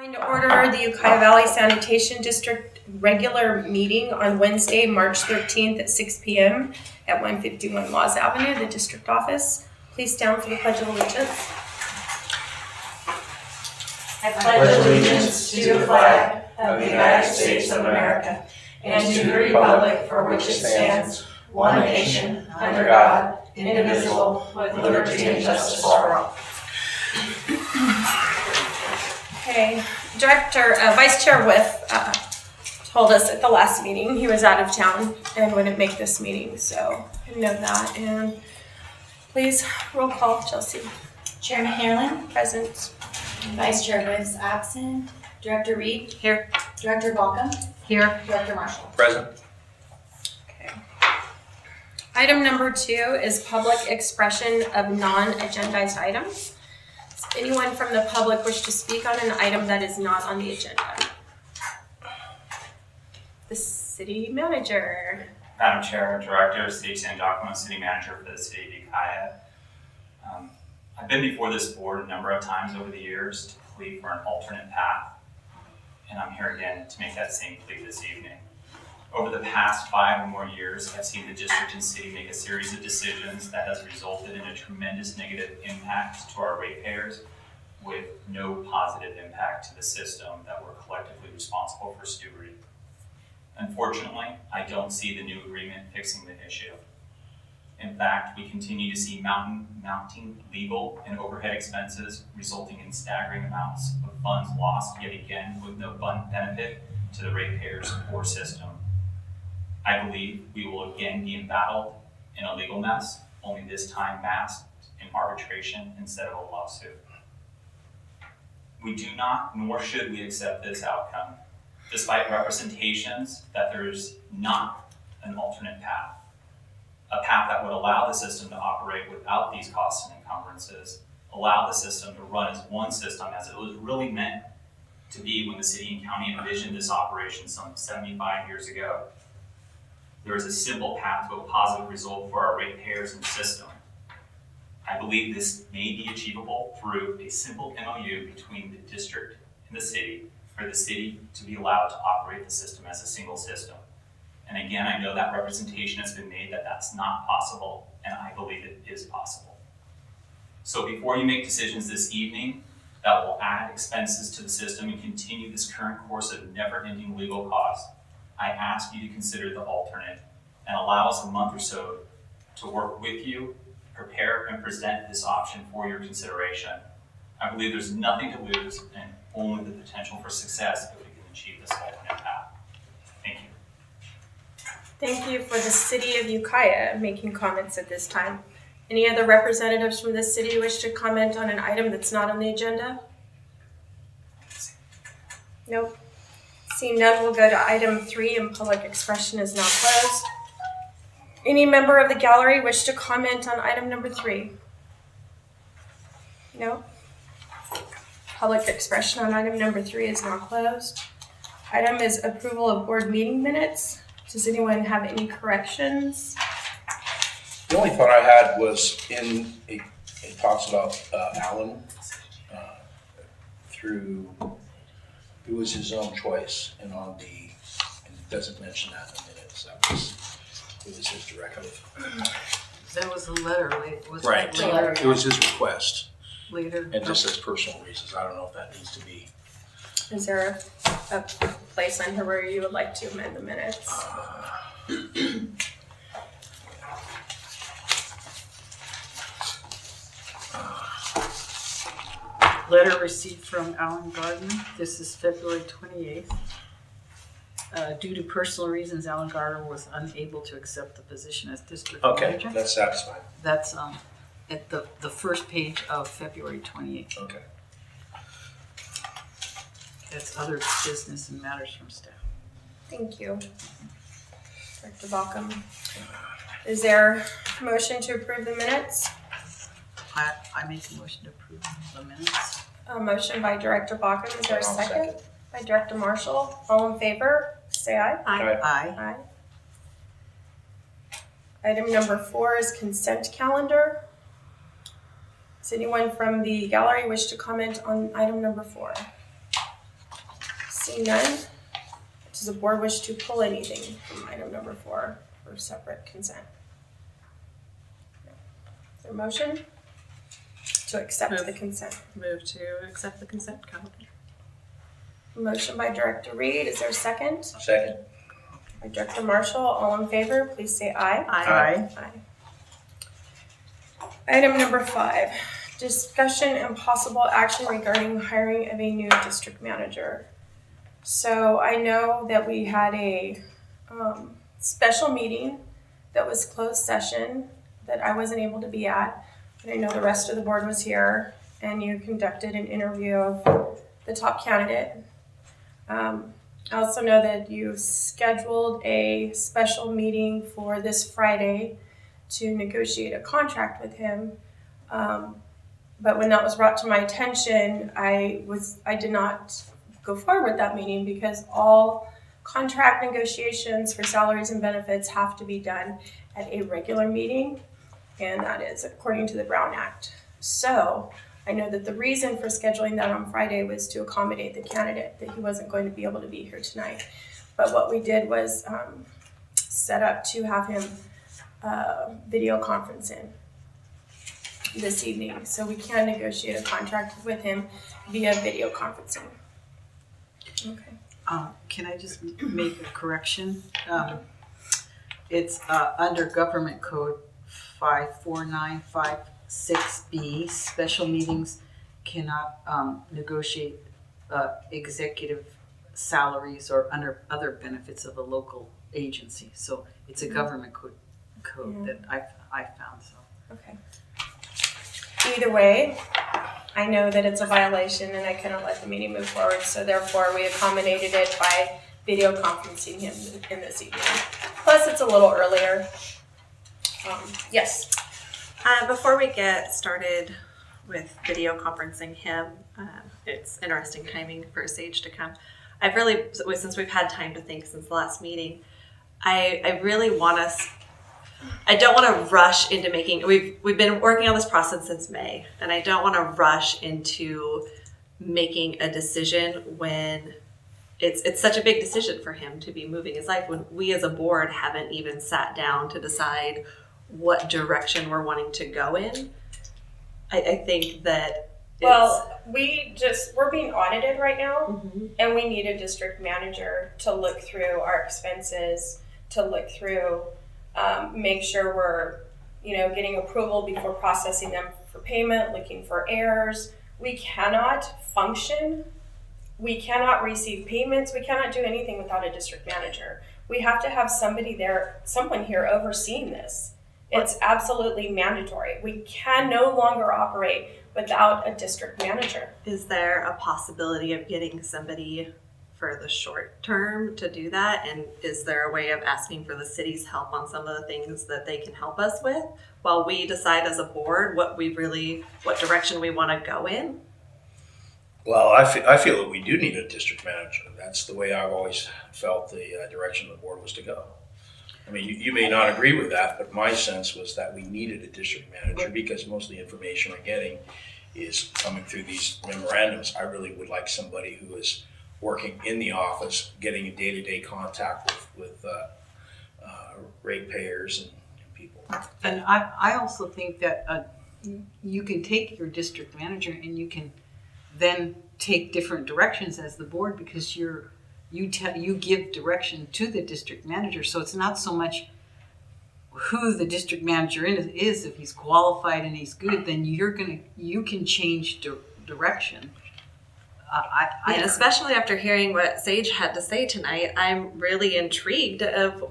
Calling to order the Ukiah Valley Sanitation District regular meeting on Wednesday, March 13th at 6 p.m. at 151 Laws Avenue, the district office. Please stand for the Pledge of Allegiance. I pledge allegiance to the flag of the United States of America and to the republic for which it stands, one nation, under God, indivisible, with liberty and justice for all. Okay, Vice Chair Whiff told us at the last meeting he was out of town and wouldn't make this meeting, so I know that. And please, roll call, Chelsea. Chairman Harlan. Present. Vice Chair Whiff's absent. Director Reed. Here. Director Balkum. Here. Director Marshall. Present. Okay. Item number 2 is public expression of non-agendized items. Does anyone from the public wish to speak on an item that is not on the agenda? The city manager. Madam Chair, Director, Sanitation and Document City Manager for the City of Ukiah. I've been before this board a number of times over the years to plea for an alternate path, and I'm here again to make that same plea this evening. Over the past 5 or more years, I've seen the district and city make a series of decisions that has resulted in a tremendous negative impact to our ratepayers with no positive impact to the system that we're collectively responsible for stewarding. Unfortunately, I don't see the new agreement fixing the issue. In fact, we continue to see mounting legal and overhead expenses, resulting in staggering amounts of funds lost yet again with no benefit to the ratepayers or system. I believe we will again be embattled in a legal mess, only this time masked in arbitration instead of a lawsuit. We do not, nor should we accept this outcome, despite representations that there is not an alternate path. A path that would allow the system to operate without these costs and encumbrances, allow the system to run as one system as it was really meant to be when the city and county envisioned this operation some 75 years ago. There is a simple path to a positive result for our ratepayers and system. I believe this may be achievable through a simple MOU between the district and the city for the city to be allowed to operate the system as a single system. And again, I know that representation has been made that that's not possible, and I believe it is possible. So before you make decisions this evening that will add expenses to the system and continue this current course of never-ending legal costs, I ask you to consider the alternate and allow us a month or so to work with you, prepare and present this option for your consideration. I believe there's nothing to lose and only the potential for success if we can achieve this alternate path. Thank you. Thank you for the city of Ukiah making comments at this time. Any other representatives from the city wish to comment on an item that's not on the agenda? Nope. Seeing none, we'll go to item 3, and public expression is now closed. Any member of the gallery wish to comment on item number 3? No? Public expression on item number 3 is now closed. Item is approval of board meeting minutes. Does anyone have any corrections? The only thought I had was it talks about Alan through, it was his own choice, and and it doesn't mention that in the minutes. It was his directive. That was a letter, was Right. it later? It was his request, Later. and just as personal reasons. I don't know if that needs to be. Is there a place on here where you would like to amend the minutes? Letter received from Alan Gardner. This is February 28th. Due to personal reasons, Alan Gardner was unable to accept the position as district manager. That's satisfying. That's at the first page of February 28th. Okay. That's other business and matters from staff. Thank you. Director Balkum. Is there a motion to approve the minutes? I make a motion to approve the minutes. A motion by Director Balkum. Is there a I'll second? By Director Marshall. All in favor, say aye. Aye. Aye. Aye. Item number 4 is consent calendar. Does anyone from the gallery wish to comment on item number 4? Seeing none, does the board wish to pull anything from item number 4 for separate consent? Is there a motion to accept the consent? Move to accept the consent calendar. Motion by Director Reed, is there a second? Second. By Director Marshall, all in favor, please say aye. Aye. Item number 5, discussion and possible action regarding hiring of a new district manager. So I know that we had a special meeting that was closed session that I wasn't able to be at, but I know the rest of the board was here, and you conducted an interview of the top candidate. I also know that you scheduled a special meeting for this Friday to negotiate a contract with him. But when that was brought to my attention, I did not go forward with that meeting because all contract negotiations for salaries and benefits have to be done at a regular meeting, and that is according to the Brown Act. So I know that the reason for scheduling that on Friday was to accommodate the candidate, that he wasn't going to be able to be here tonight. But what we did was set up to have him video conference in this evening, so we can negotiate a contract with him via video conferencing. Okay. Can I just make a correction? It's under Government Code 54956B, special meetings cannot negotiate executive salaries or under other benefits of a local agency. So it's a government code that I found. So Okay. Either way, I know that it's a violation and I cannot let the meeting move forward, so therefore we accommodated it by video conferencing him in this evening. Plus, it's a little earlier. Yes. Before we get started with video conferencing him, it's interesting timing for Sage to come. I've really, since we've had time to think since the last meeting, I really want us, I don't want to rush into making, we've been working on this process since May, and I don't want to rush into making a decision when it's such a big decision for him to be moving his life, when we as a board haven't even sat down to decide what direction we're wanting to go in. I think that Well, we're being audited right now, and we need a district manager to look through our expenses, to look through, make sure we're, getting approval before processing them for payment, looking for errors. We cannot function. We cannot receive payments. We cannot do anything without a district manager. We have to have someone here overseeing this. It's absolutely mandatory. We can no longer operate without a district manager. is there a possibility of getting somebody for the short term to do that? And is there a way of asking for the city's help on some of the things that they can help us with while we decide as a board what direction we want to go in? Well, I feel that we do need a district manager. That's the way I've always felt the direction the board was to go. I mean, you may not agree with that, but my sense was that we needed a district manager because most of the information we're getting is coming through these memorandums. I really would like somebody who is working in the office, getting a day-to-day contact with ratepayers and people. and I also think that you can take your district manager and you can then take different directions as the board, because you give direction to the district manager. So it's not so much who the district manager is. If he's qualified and he's good, then you can change direction. And especially after hearing what Sage had to say tonight, I'm really intrigued of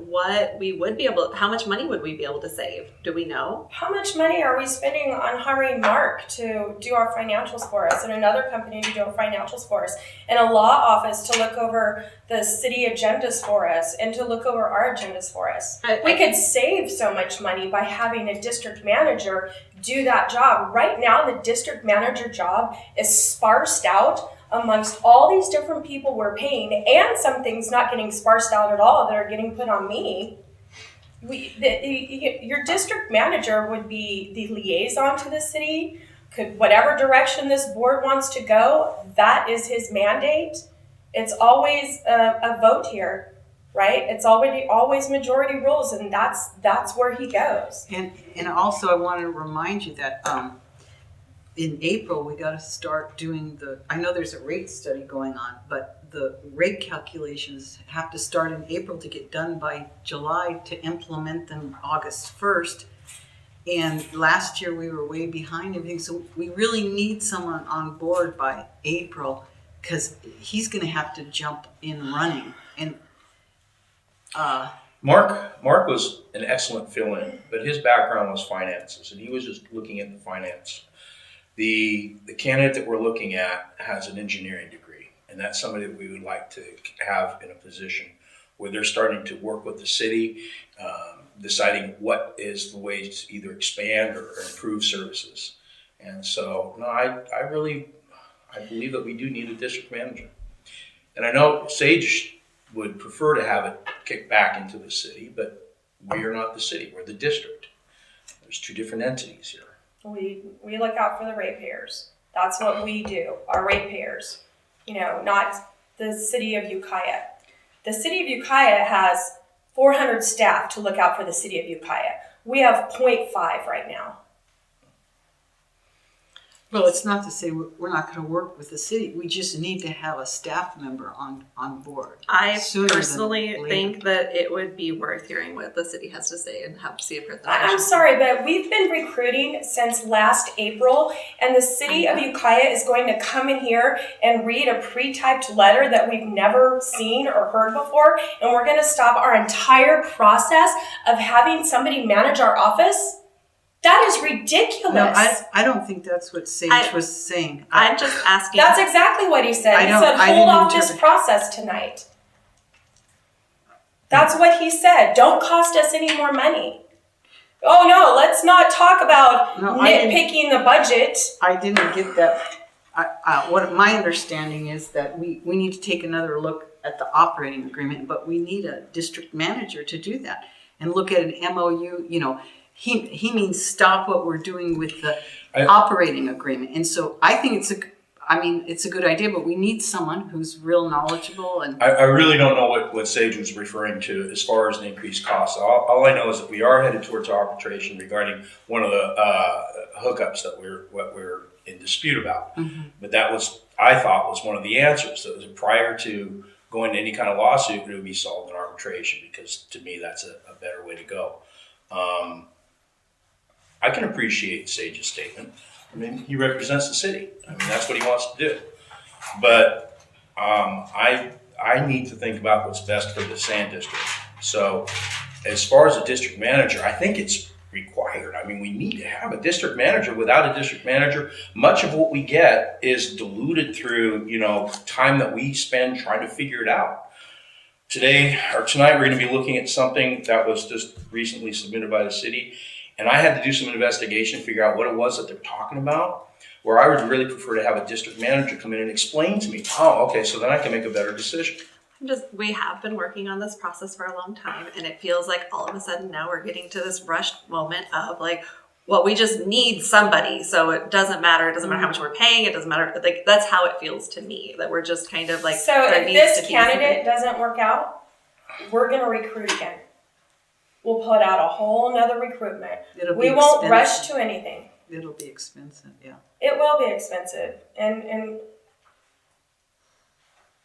how much money would we be able to save? Do we know? How much money are we spending on hiring Mark to do our financials for us, and another company to do our financials for us, and a law office to look over the city agendas for us and to look over our agendas for us? We could save so much money by having a district manager do that job. Right now, the district manager job is sparsed out amongst all these different people we're paying, and some things not getting sparsed out at all that are getting put on me. Your district manager would be the liaison to the city. Whatever direction this board wants to go, that is his mandate. It's always a vote here, right? It's always majority rules, and that's where he goes. And also I want to remind you that in April we got to start doing I know there's a rate study going on, but the rate calculations have to start in April to get done by July to implement them August 1st. And last year we were way behind everything, so we really need someone on board by April, because he's going to have to jump in running. And Mark was an excellent fill-in, but his background was finances, and he was just looking at the finance. The candidate that we're looking at has an engineering degree, and that's somebody that we would like to have in a position where they're starting to work with the city, deciding what is the way to either expand or improve services. And so, no, I believe that we do need a district manager. And I know Sage would prefer to have it kicked back into the city, but we are not the city, we're the district. There's two different entities here. We look out for the ratepayers. That's what we do, our ratepayers. Not the city of Ukiah. The city of Ukiah has 400 staff to look out for the city of Ukiah. We have 0.5 right now. well, it's not to say we're not going to work with the city. We just need to have a staff member on board. I sooner than personally later. think that it would be worth hearing what the city has to say and have to see a presentation. I'm sorry, but we've been recruiting since last April, and the city of Ukiah is going to come in here and read a pre-typed letter that we've never seen or heard before, and we're going to stop our entire process of having somebody manage our office? That is ridiculous. No, I don't think that's what Sage was saying. I'm just asking. That's exactly what he said. He said, I hold didn't off this interpret- process tonight. That's what he said. Don't cost us any more money. Oh no, let's not talk about No, I didn't- nitpicking the budget. I didn't get that. What my understanding is that we need to take another look at the operating agreement, but we need a district manager to do that and look at an MOU. He means stop what we're doing with the operating agreement. And so I think it's a good idea, but we need someone who's real knowledgeable. And I really don't know what Sage was referring to as far as the increased costs. All I know is that we are headed towards arbitration regarding one of the hookups that we're in dispute about. Mhm. But that I thought was one of the answers. That was prior to going to any kind of lawsuit, it would be solved in arbitration, because to me that's a better way to go. I can appreciate Sage's statement. I mean, he represents the city. I mean, that's what he wants to do. But I need to think about what's best for the Sand District. So as far as a district manager, I think it's required. I mean, we need to have a district manager. Without a district manager, much of what we get is diluted through, time that we spend trying to figure it out. Tonight, we're going to be looking at something that was just recently submitted by the city. And I had to do some investigation to figure out what it was that they're talking about, where I would really prefer to have a district manager come in and explain to me, oh, okay, so then I can make a better decision. We have been working on this process for a long time, and it feels like all of a sudden now we're getting to this rushed moment of we just need somebody. So it doesn't matter. It doesn't matter how much we're paying. It doesn't matter. That's how it feels to me, that we're just kind of So if this candidate doesn't work out, we're going to recruit again. We'll put out a whole nother recruitment. We won't rush to anything. It'll be expensive, yeah. It will be expensive. And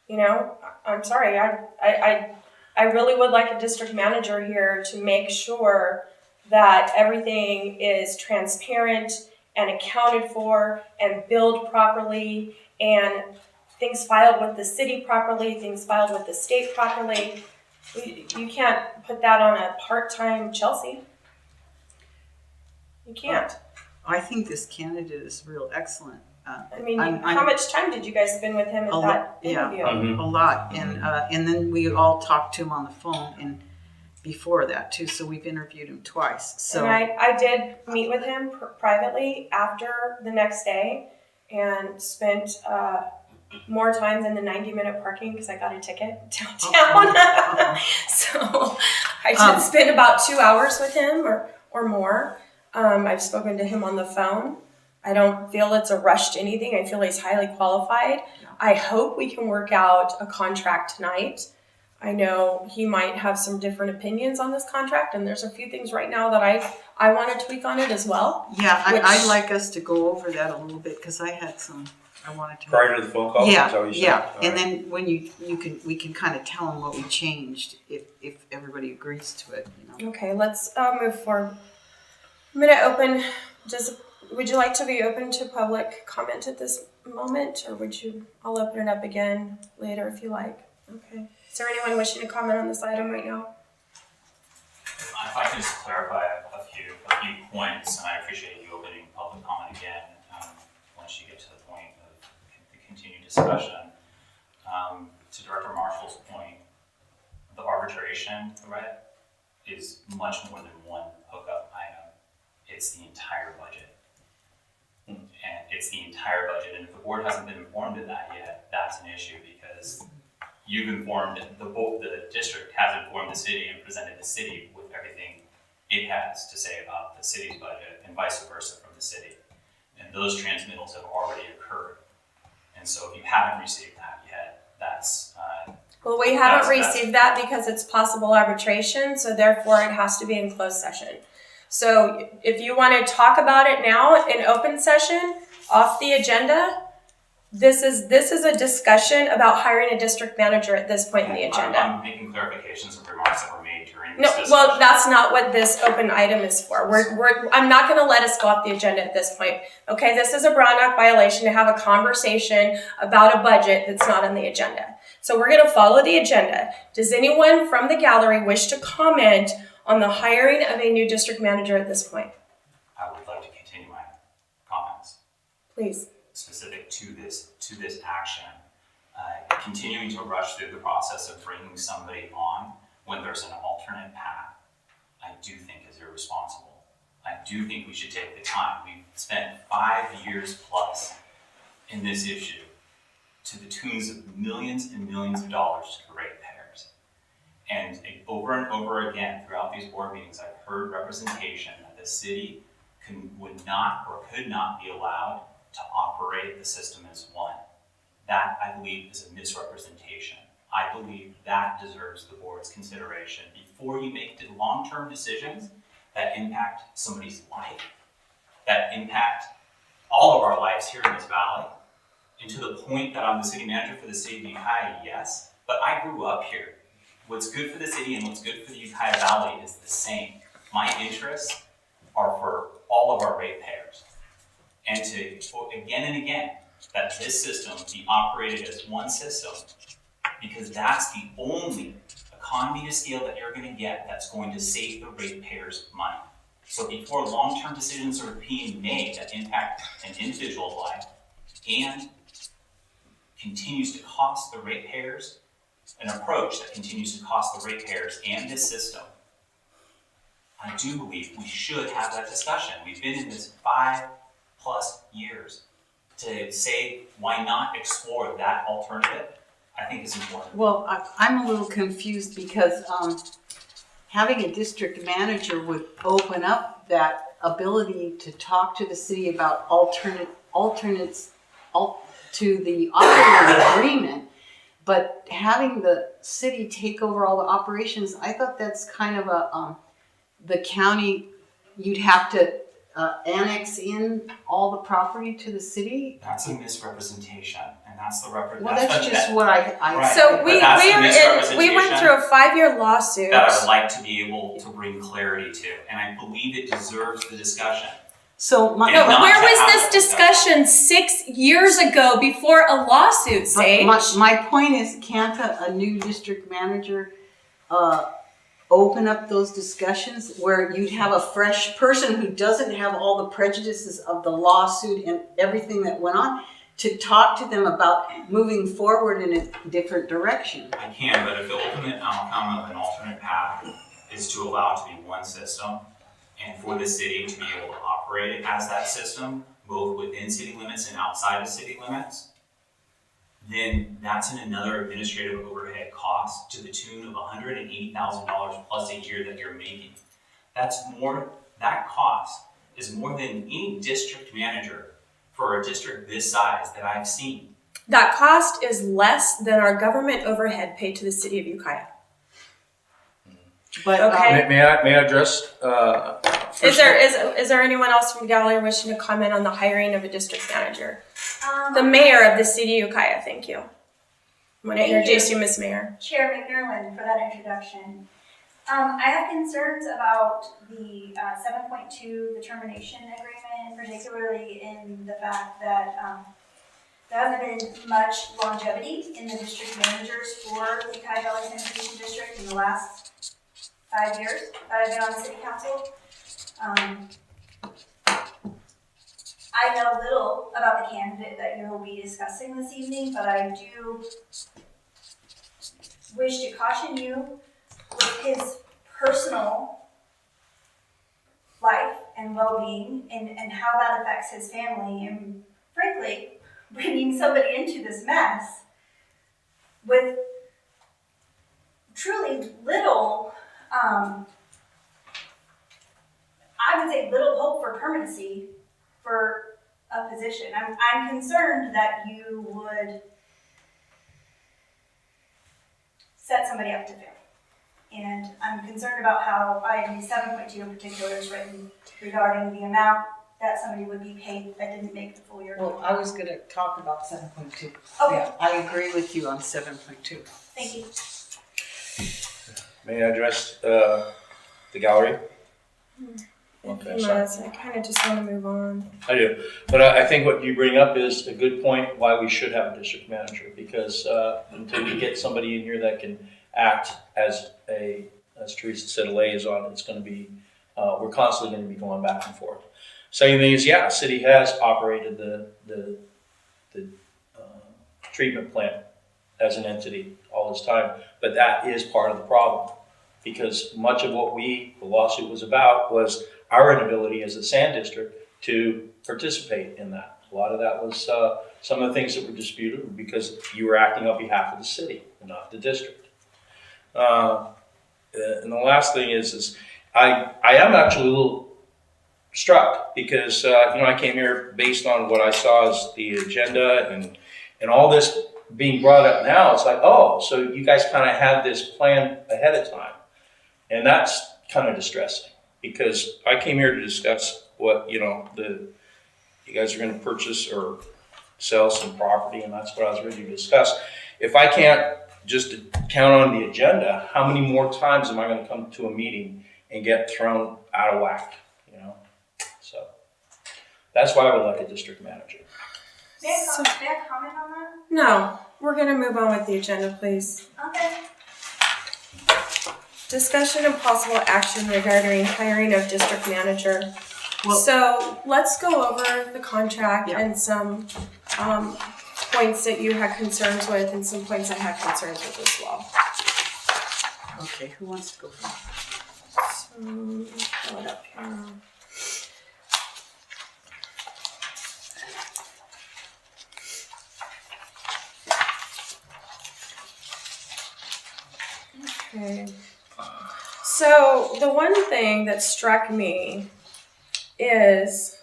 I'm sorry. I really would like a district manager here to make sure that everything is transparent and accounted for and billed properly, and things filed with the city properly, things filed with the state properly. You can't put that on a part-time Chelsea. You can't. I think this candidate is real excellent. How much time did you guys spend with him at that interview? Mhm. A lot, and then we all talked to him on the phone and before that too. So we've interviewed him twice. So And I did meet with him privately after the next day, and spent more time than the 90-minute parking because I got a ticket downtown. So I did spend about 2 hours with him or more. I've spoken to him on the phone. I don't feel it's a rush to anything. I feel he's highly qualified. I hope we can work out a contract tonight. I know he might have some different opinions on this contract, and there's a few things right now that I want to tweak on it as well. Yeah, Which- I'd like us to go over that a little bit, because I had some, I wanted to. Prior to the phone call? Is that what you said? Yeah, All and right. then when we can kind of tell them what we changed, if everybody agrees to it, you know. Okay, let's move forward. I'm going to open, would you like to be open to public comment at this moment, or I'll open it up again later if you like. Okay. Is there anyone wishing to comment on this item right now? If I can just clarify a few points, and I appreciate you opening public comment again, once you get to the point of the continued discussion. To Director Marshall's point, the arbitration threat is much more than one hookup item. It's the entire budget. And it's the entire budget, and if the board hasn't been informed of that yet, that's an issue, because you've informed, the district has informed the city and presented the city with everything it has to say about the city's budget, and vice versa from the city. And those transmittals have already occurred. And so if you haven't received that yet, that's Well, we haven't That's- received that because it's possible arbitration, so therefore it has to be in closed session. So if you want to talk about it now in open session, off the agenda, this is a discussion about hiring a district manager at this point in the agenda. I'm making clarifications of remarks that were made during this No, discussion. well, that's not what this open item is for. I'm not going to let us go off the agenda at this point. Okay, this is a Brown Act violation to have a conversation about a budget that's not on the agenda. So we're going to follow the agenda. Does anyone from the gallery wish to comment on the hiring of a new district manager at this point? I would like to continue my comments. Please. Specific to this action, continuing to rush through the process of bringing somebody on when there's an alternate path, I do think is irresponsible. I do think we should take the time. We've spent 5 years plus in this issue to the tunes of millions and millions of dollars to the ratepayers. And over and over again throughout these board meetings, I've heard representation that the city would not or could not be allowed to operate the system as one. That, I believe, is a misrepresentation. I believe that deserves the board's consideration before you make the long-term decisions that impact somebody's life, that impact all of our lives here in this valley, and to the point that I'm the city manager for the city of Ukiah, yes, but I grew up here. What's good for the city and what's good for the Ukiah Valley is the same. My interests are for all of our ratepayers. And to, again and again, that this system be operated as one system, because that's the only economy to scale that you're going to get that's going to save the ratepayers money. So before long-term decisions are being made that impact an individual's life and continues to cost the ratepayers, an approach that continues to cost the ratepayers and this system, I do believe we should have that discussion. We've been in this 5+ years. To say, why not explore that alternative, I think is important. Well, I'm a little confused because having a district manager would open up that ability to talk to the city about alternates to the operating agreement, but having the city take over all the operations, I thought that's kind of the county, you'd have to annex in all the property to the city. That's a misrepresentation, and that's the Well, that's just what I Right. So But we that's the went misrepresentation through a 5-year lawsuit. that I would like to be able to bring clarity to, and I believe it deserves the discussion. So my, No, not Where to was have this that discussion 6 years ago before a lawsuit, Sage? my point is, can't a new district manager open up those discussions where you'd have a fresh person who doesn't have all the prejudices of the lawsuit and everything that went on to talk to them about moving forward in a different direction? I can, but if the ultimate outcome of an alternate path is to allow it to be one system, and for the city to be able to operate it as that system, both within city limits and outside of city limits, then that's another administrative overhead cost to the tune of $180,000 plus a year that you're making. That cost is more than any district manager for a district this size that I've seen. That cost is less than our government overhead paid to the city of Ukiah. But, Okay. May I address? Is there anyone else from the gallery wishing to comment on the hiring of a district manager? The mayor of the city of Ukiah, thank you. I'm going to Thank introduce you. you, Miss Mayor. Chair McNerlin, for that introduction. I have concerns about the 7.2, the termination agreement, particularly in the fact that there hasn't been much longevity in the district managers for the Ukiah Valley Sanitation District in the last 5 years that I've been on the city council. I know little about the candidate that you will be discussing this evening, but I do wish to caution you with his personal life and well-being and how that affects his family, and frankly, bringing somebody into this mess with truly little, I would say little hope for permanency for a position. I'm concerned that you would set somebody up to fail. And I'm concerned about how item 7.2 in particular is written regarding the amount that somebody would be paid that didn't make the full year. well, I was gonna talk about 7.2. Okay, Yeah, I agree with you on 7.2. thank you. May I address the gallery? Okay, If you sorry. must, I kind of just want to move on. I do, but I think what you bring up is a good point why we should have a district manager, because until we get somebody in here that can act as Teresa said, a liaison, it's going to be, we're constantly going to be going back and forth. Second thing is, yeah, city has operated the treatment plant as an entity all this time, but that is part of the problem, because much of what the lawsuit was about was our inability as a sand district to participate in that. A lot of that was some of the things that were disputed were because you were acting on behalf of the city and not the district. And the last thing is I am actually a little struck because I came here based on what I saw as the agenda and all this being brought up now. It's like, oh, so you guys kind of had this plan ahead of time, and that's kind of distressing. Because I came here to discuss what, you guys are going to purchase or sell some property, and that's what I was ready to discuss. If I can't just count on the agenda, how many more times am I going to come to a meeting and get thrown out of whack, So that's why I would like a district manager. May I comment on that? No, we're going to move on with the agenda, please. Okay. Discussion and possible action regarding hiring of district manager. Well- So let's go over the contract Yeah. and some points that you had concerns with and some points I had concerns with as well. Okay, who wants to go first? So, pull it up here. Okay. So the one thing that struck me is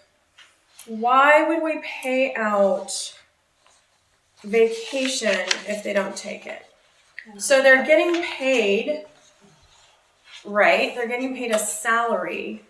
why would we pay out vacation if they don't take it? So they're getting paid, right? They're getting paid a salary.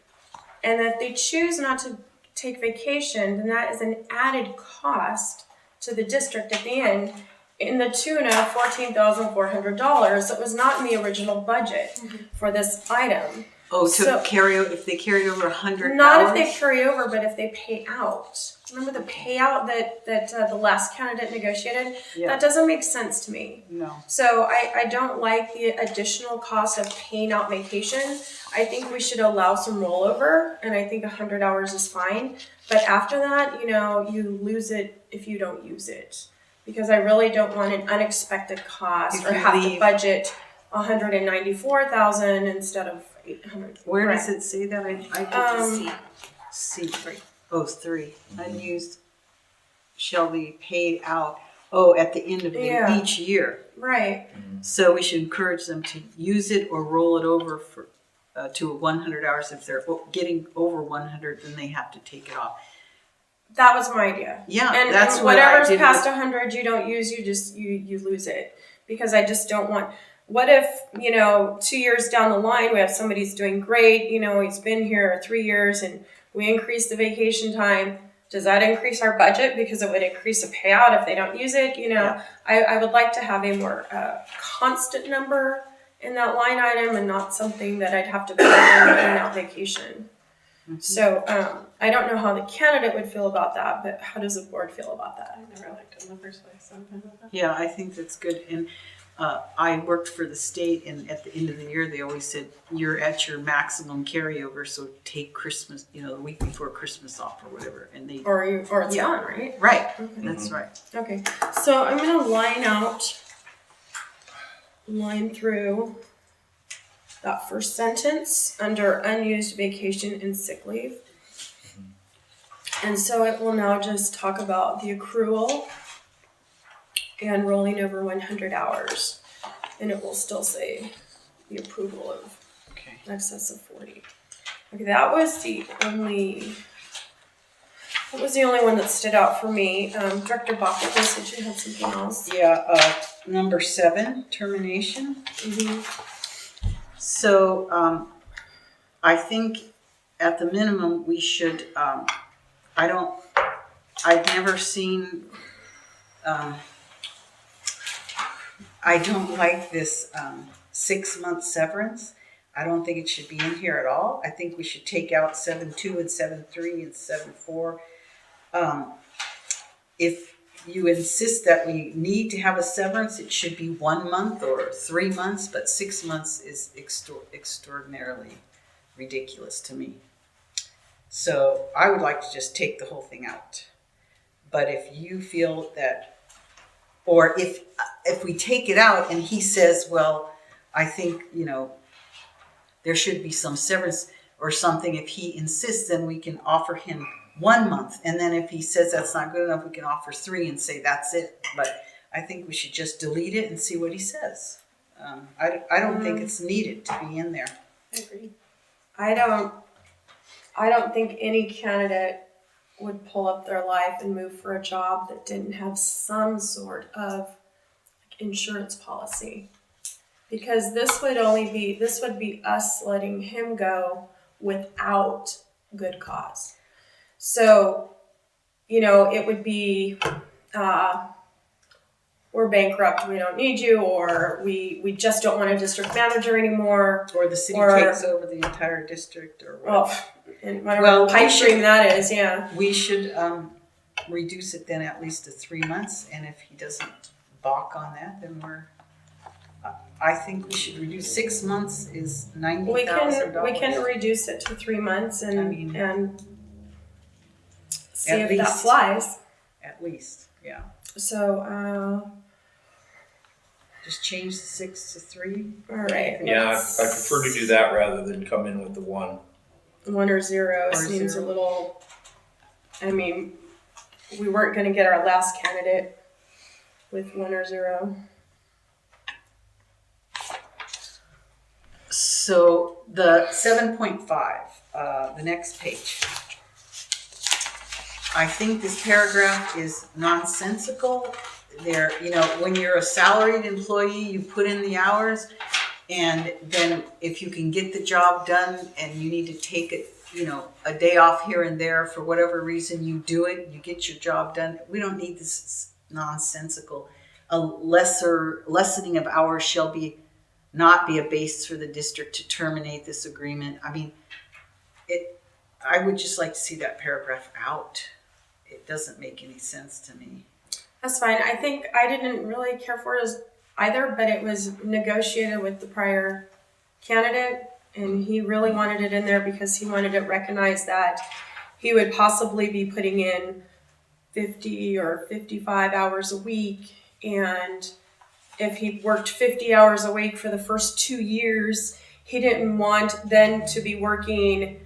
And if they choose not to take vacation, then that is an added cost to the district at the end in the tune of $14,400 that was not in the original budget for this item. Oh, So- if they carry over 100 Not hours? if they carry over, but if they pay out. Remember the payout that the last candidate negotiated? Yeah, That doesn't make sense to me. no. So I don't like the additional cost of paying out vacation. I think we should allow some rollover, and I think 100 hours is fine. But after that, you lose it if you don't use it. Because I really don't want an unexpected cost If or you have to leave- budget $194,000 instead of $800. Where does Right. it say that? I did C. C3. Oh, 3. Unused shall be paid out, at the end of Yeah. each year. Right. So we should encourage them to use it or roll it over to 100 hours. If they're getting over 100, then they have to take it off. That was my idea. Yeah, And that's what I whatever's did past with- 100, you don't use. You lose it, because I just don't want. What if 2 years down the line we have somebody's doing great? He's been here 3 years and we increase the vacation time. Does that increase our budget because it would increase the payout if they don't use it? Yeah. I would like to have a more constant number in that line item and not something that I'd have to put in that vacation. Mhm. So I don't know how the candidate would feel about that, but how does the board feel about that? I never liked it in the first place, so I'm fine with that. Yeah, I think that's good. And I worked for the state, and at the end of the year, they always said, you're at your maximum carryover, so take Christmas, the week before Christmas off or whatever. And they, Or it's Yeah. gone, right? right, Okay. that's right. Okay. So I'm gonna line through that first sentence under unused vacation and sick leave. And so it will now just talk about the accrual and rolling over 100 hours. And it will still say the approval of Okay. excess of 40. Okay, that was the only one that stood out for me. Director Bachman said you had something else. Yeah, number 7, termination. Mm-hmm. So I think at the minimum we should, I've never seen, I don't like this 6-month severance. I don't think it should be in here at all. I think we should take out 7.2 and 7.3 and 7.4. If you insist that we need to have a severance, it should be 1 month or 3 months, but 6 months is extraordinarily ridiculous to me. So I would like to just take the whole thing out. But if you feel that, or if we take it out and he says, well, I think, there should be some severance or something, if he insists, then we can offer him 1 month. And then if he says that's not good enough, we can offer 3 and say that's it. But I think we should just delete it and see what he says. I don't think it's needed to be in there. I agree. I don't think any candidate would pull up their life and move for a job that didn't have some sort of insurance policy. Because this would be us letting him go without good cause. So, it would be, we're bankrupt, we don't need you, or we just don't want a district manager anymore. Or the city Or- takes over the entire district or what. Well, and whatever Well, pipe we should- dream that is, yeah. We should reduce it then at least to 3 months, and if he doesn't balk on that, then I think we should reduce 6 months is $90,000. We can reduce it to 3 months and and see At if that least. flies. At least, yeah. So, Just change the 6 to 3. all right. Yeah, I prefer to do that rather than come in with the 1. 1 or 0 Or seems 0. a little. I mean, we weren't going to get our last candidate with 1 or 0. So the 7.5, the next page. I think this paragraph is nonsensical. There, when you're a salaried employee, you put in the hours, and then if you can get the job done and you need to take it, a day off here and there for whatever reason, you do it, you get your job done. We don't need this nonsensical. A lessening of hours shall not be a basis for the district to terminate this agreement. I mean, I would just like to see that paragraph out. It doesn't make any sense to me. That's fine. I think I didn't really care for it either, but it was negotiated with the prior candidate, and he really wanted it in there because he wanted it recognized that he would possibly be putting in 50 or 55 hours a week, and if he worked 50 hours a week for the first 2 years, he didn't want then to be working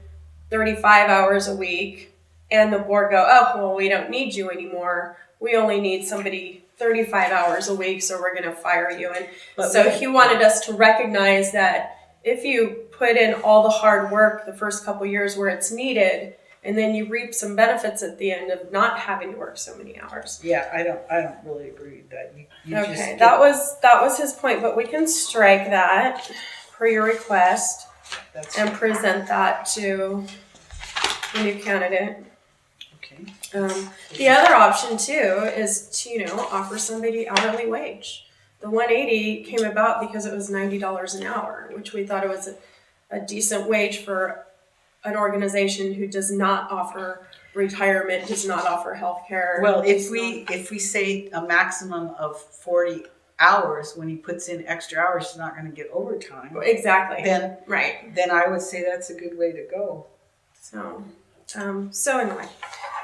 35 hours a week and the board go, oh, well, we don't need you anymore. We only need somebody 35 hours a week, so we're going to fire you. And he wanted us to recognize that if you put in all the hard work the first couple years where it's needed, and then you reap some benefits at the end of not having to work so many hours. Yeah, I don't really agree with that. You Okay, just get, that was his point, but we can strike that per your request that's and present that to the new candidate. okay. The other option too is to, offer somebody hourly wage. The 180 came about because it was $90 an hour, which we thought it was a decent wage for an organization who does not offer retirement, does not offer health care. Well, if we say a maximum of 40 hours, when he puts in extra hours, he's not going to get overtime. Exactly. Then Right. Then I would say that's a good way to go. So anyway,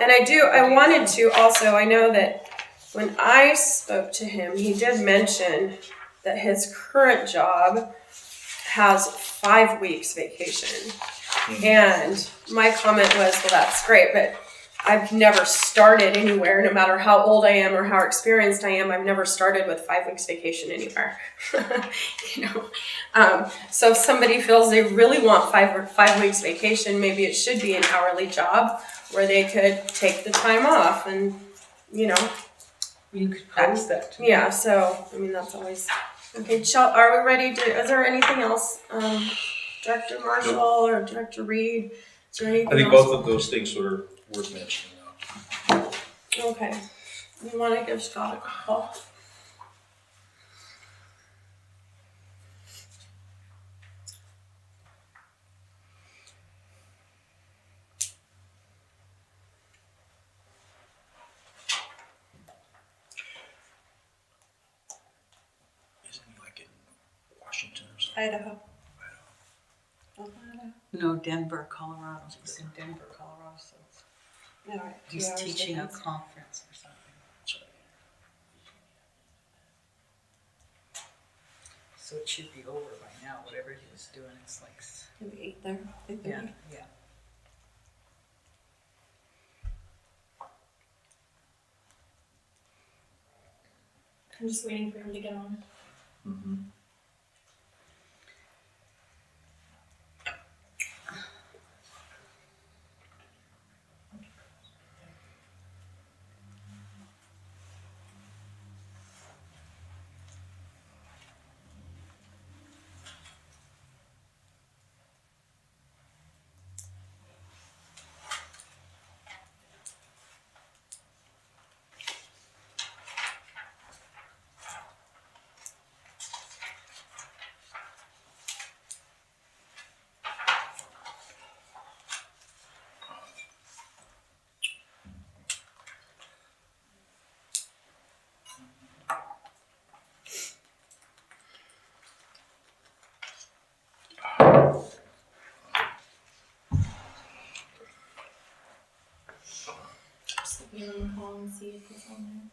and I wanted to also, I know that when I spoke to him, he did mention that his current job has 5 weeks vacation. And my comment was, well, that's great, but I've never started anywhere, no matter how old I am or how experienced I am, I've never started with 5 weeks vacation anywhere. So if somebody feels they really want 5 weeks vacation, maybe it should be an hourly job where they could take the time off and, You could pose that to me. yeah, so, that's always, okay, are we ready is there anything else, Director Marshall or Director Reed? Is there anything I think else? both of those things were worth mentioning. Okay. You want to give Scott a call? Isn't he like in Washington or something? Idaho. No, Denver, Colorado. He's in Denver, Colorado. So All right. he's teaching a conference or something. That's right. So it should be over by now. Whatever he was doing, it's like Maybe 8 there. 8:30. yeah. I'm just waiting for him to get on. Mm-hmm. Just give him a call and see if he's on there.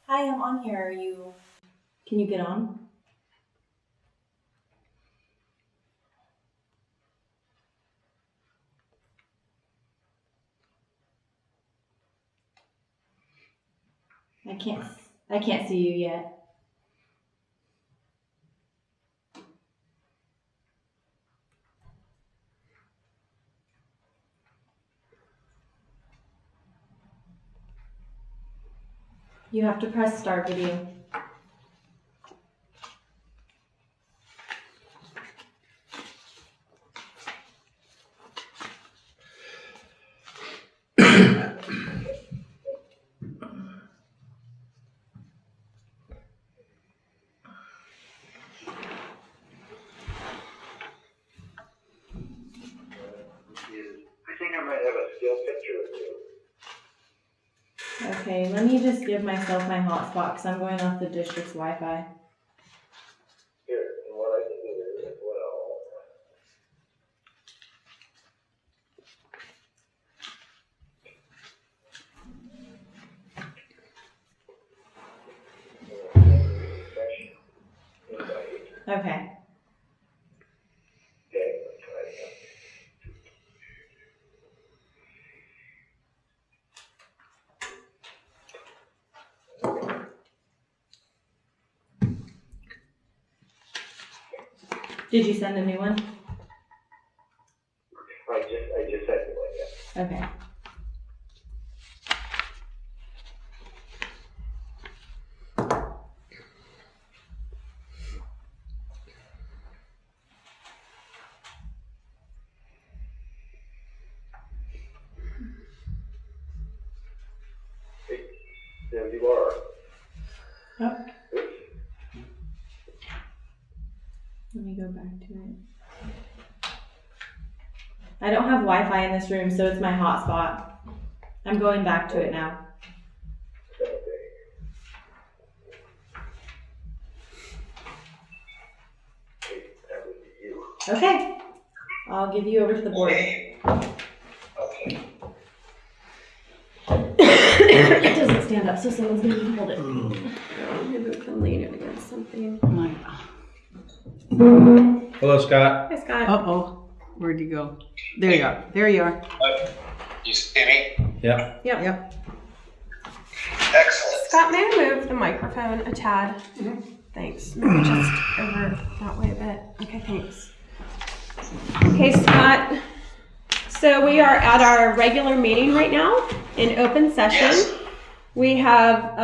Hi, I'm on here. Can you get on? I can't see you yet. You have to press start video. I think I might have a still picture of you. Okay, let me just give myself my hotspot because I'm going off the district's Wi-Fi. Here, and what I can do as well. Refresh. Invite. Okay. Okay, let's try it again. Did you send a new one? I just sent you one, yeah. Okay. There you are. Oh. Let me go back to it. I don't have Wi-Fi in this room, so it's my hotspot. I'm going back to it now. Okay. That would be you. Okay. I'll give you over to the board. Okay. It doesn't stand up, so someone's gonna need to hold it. Maybe we can lean it against something. Hello, Scott. Hi, Scott. Uh-oh, where'd you go? There you are, there you are. You see me? Yeah. Yep. Excellent. Scott, may I move the microphone a tad? Thanks. Maybe just over that way a bit. Okay, thanks. Okay, Scott. So we are at our regular meeting right now in open session. Yes. We have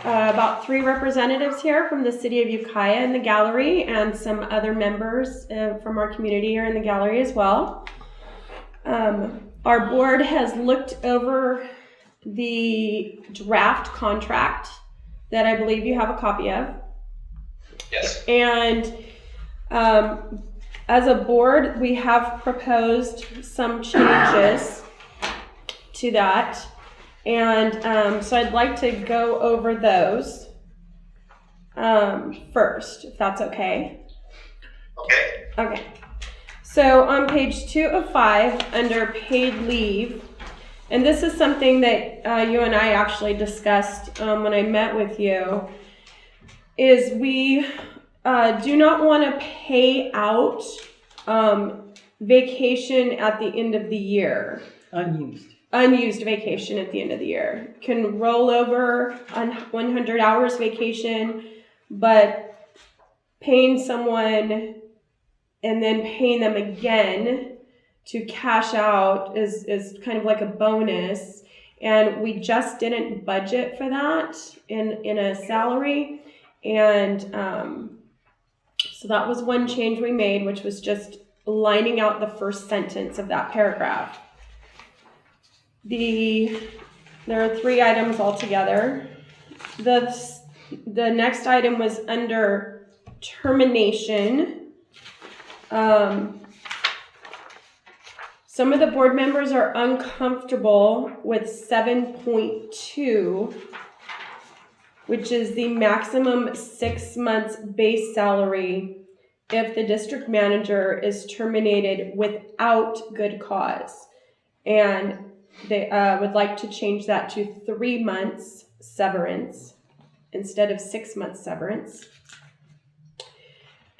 about 3 representatives here from the city of Ukiah in the gallery, and some other members from our community are in the gallery as well. Our board has looked over the draft contract that I believe you have a copy of. Yes. And as a board, we have proposed some changes to that. And so I'd like to go over those first, if that's okay. Okay. Okay. So on page 2 of 5, under paid leave, and this is something that you and I actually discussed when I met with you, is we do not want to pay out vacation at the end of the year. Unused vacation at the end of the year. Can roll over on 100 hours vacation, but paying someone and then paying them again to cash out is kind of like a bonus. And we just didn't budget for that in a salary. And so that was one change we made, which was just lining out the first sentence of that paragraph. There are 3 items altogether. The next item was under termination. Some of the board members are uncomfortable with 7.2, which is the maximum 6 months base salary if the district manager is terminated without good cause. And they would like to change that to 3 months severance instead of 6 months severance.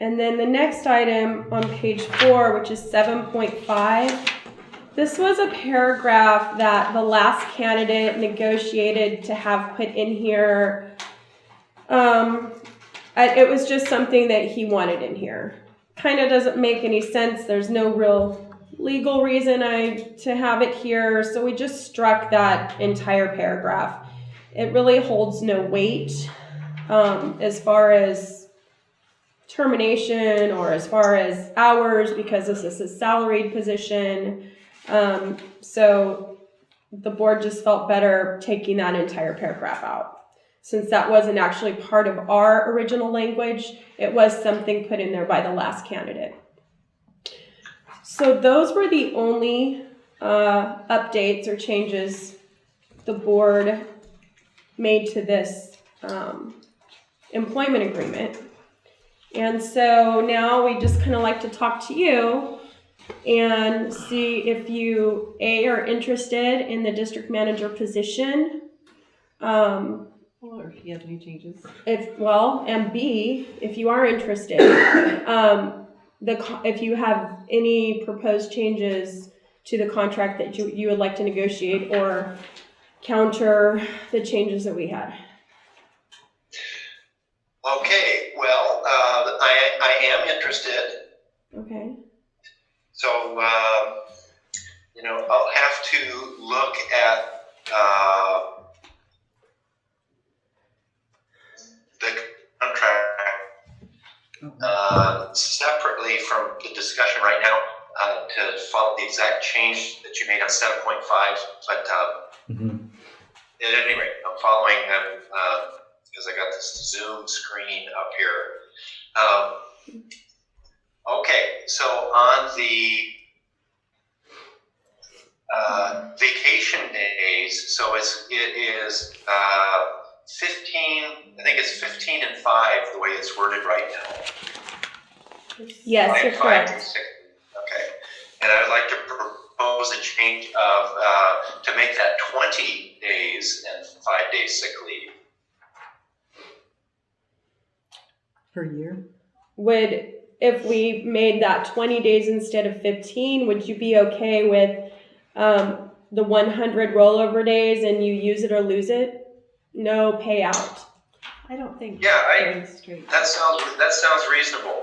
And then the next item on page 4, which is 7.5, this was a paragraph that the last candidate negotiated to have put in here. It was just something that he wanted in here. Kind of doesn't make any sense. There's no real legal reason to have it here, so we just struck that entire paragraph. It really holds no weight as far as termination or as far as hours, because this is a salaried position. So the board just felt better taking that entire paragraph out. Since that wasn't actually part of our original language, it was something put in there by the last candidate. So those were the only updates or changes the board made to this employment agreement. And so now we just kind of like to talk to you and see if you, A, are interested in the district manager position. Or if you have any changes. And B, if you are interested, if you have any proposed changes to the contract that you would like to negotiate or counter the changes that we had. Okay, well, I am interested. Okay. So, I'll have to look at the contract separately from the discussion right now to follow the exact change that you made on 7.5. But at any rate, I'm following because I got this Zoom screen up here. Okay, so on the vacation days, so it is 15. I think it's 15 and 5 the way it's worded right now. Yes, you're 5 correct. and 6. Okay, and I would like to propose a change of to make that 20 days and 5 days sick leave. Per year? If we made that 20 days instead of 15, would you be okay with the 100 rollover days and you use it or lose it? No payout. I don't think. Yeah, straight. that sounds reasonable.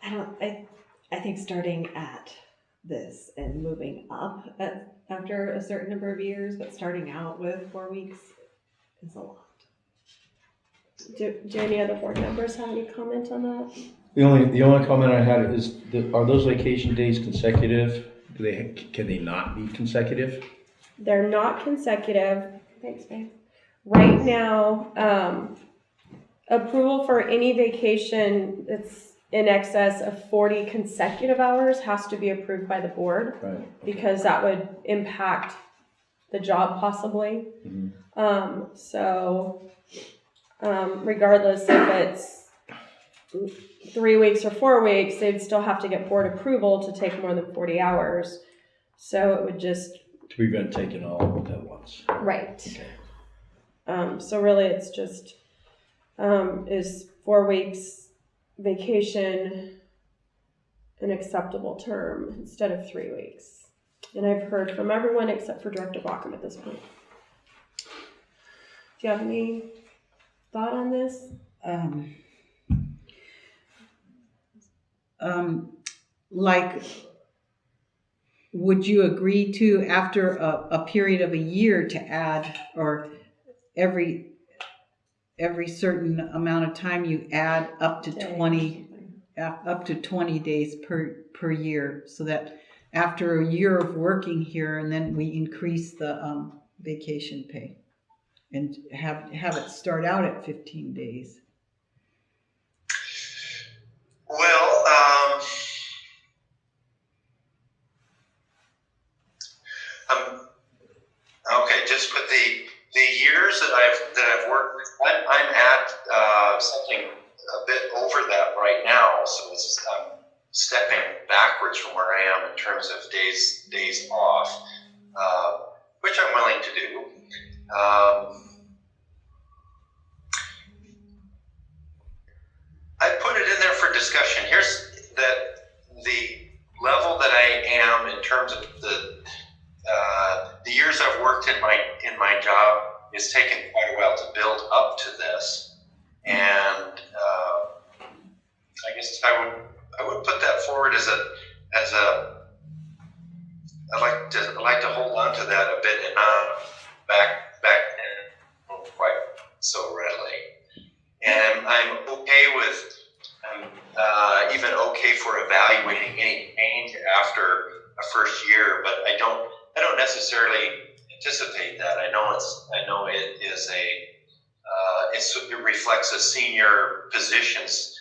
I think starting at this and moving up after a certain number of years, but starting out with 4 weeks is a lot. Do any other board members have any comment on that? The only comment I had is are those vacation days consecutive? Can they not be consecutive? They're not consecutive. Thanks, babe. Right now, approval for any vacation that's in excess of 40 consecutive hours has to be approved by the board, Right. because that would impact the job possibly. Regardless if it's 3 weeks or 4 weeks, they'd still have to get board approval to take more than 40 hours. So it would just... To prevent taking all at once. Right. Okay. So really it's just, is 4 weeks vacation an acceptable term instead of 3 weeks? And I've heard from everyone except for Director Baucom at this point. Do you have any thought on this? Would you agree to, after a period of a year, to add, or every certain amount of time you add up to 20 days per year, so that after a year of working here, and then we increase the vacation pay and have it start out at 15 days? Well, okay, just with the years that I've worked, I'm at something a bit over that right now, so it's stepping backwards from where I am in terms of days off, which I'm willing to do. I put it in there for discussion. Here's the level that I am in terms of the years I've worked in my job. It's taken quite a while to build up to this, and I guess I would put that forward as a I'd like to hold on to that a bit and not back in quite so readily. And I'm okay with even okay for evaluating any change after a first year, but I don't necessarily anticipate that. I know it is it reflects a senior position's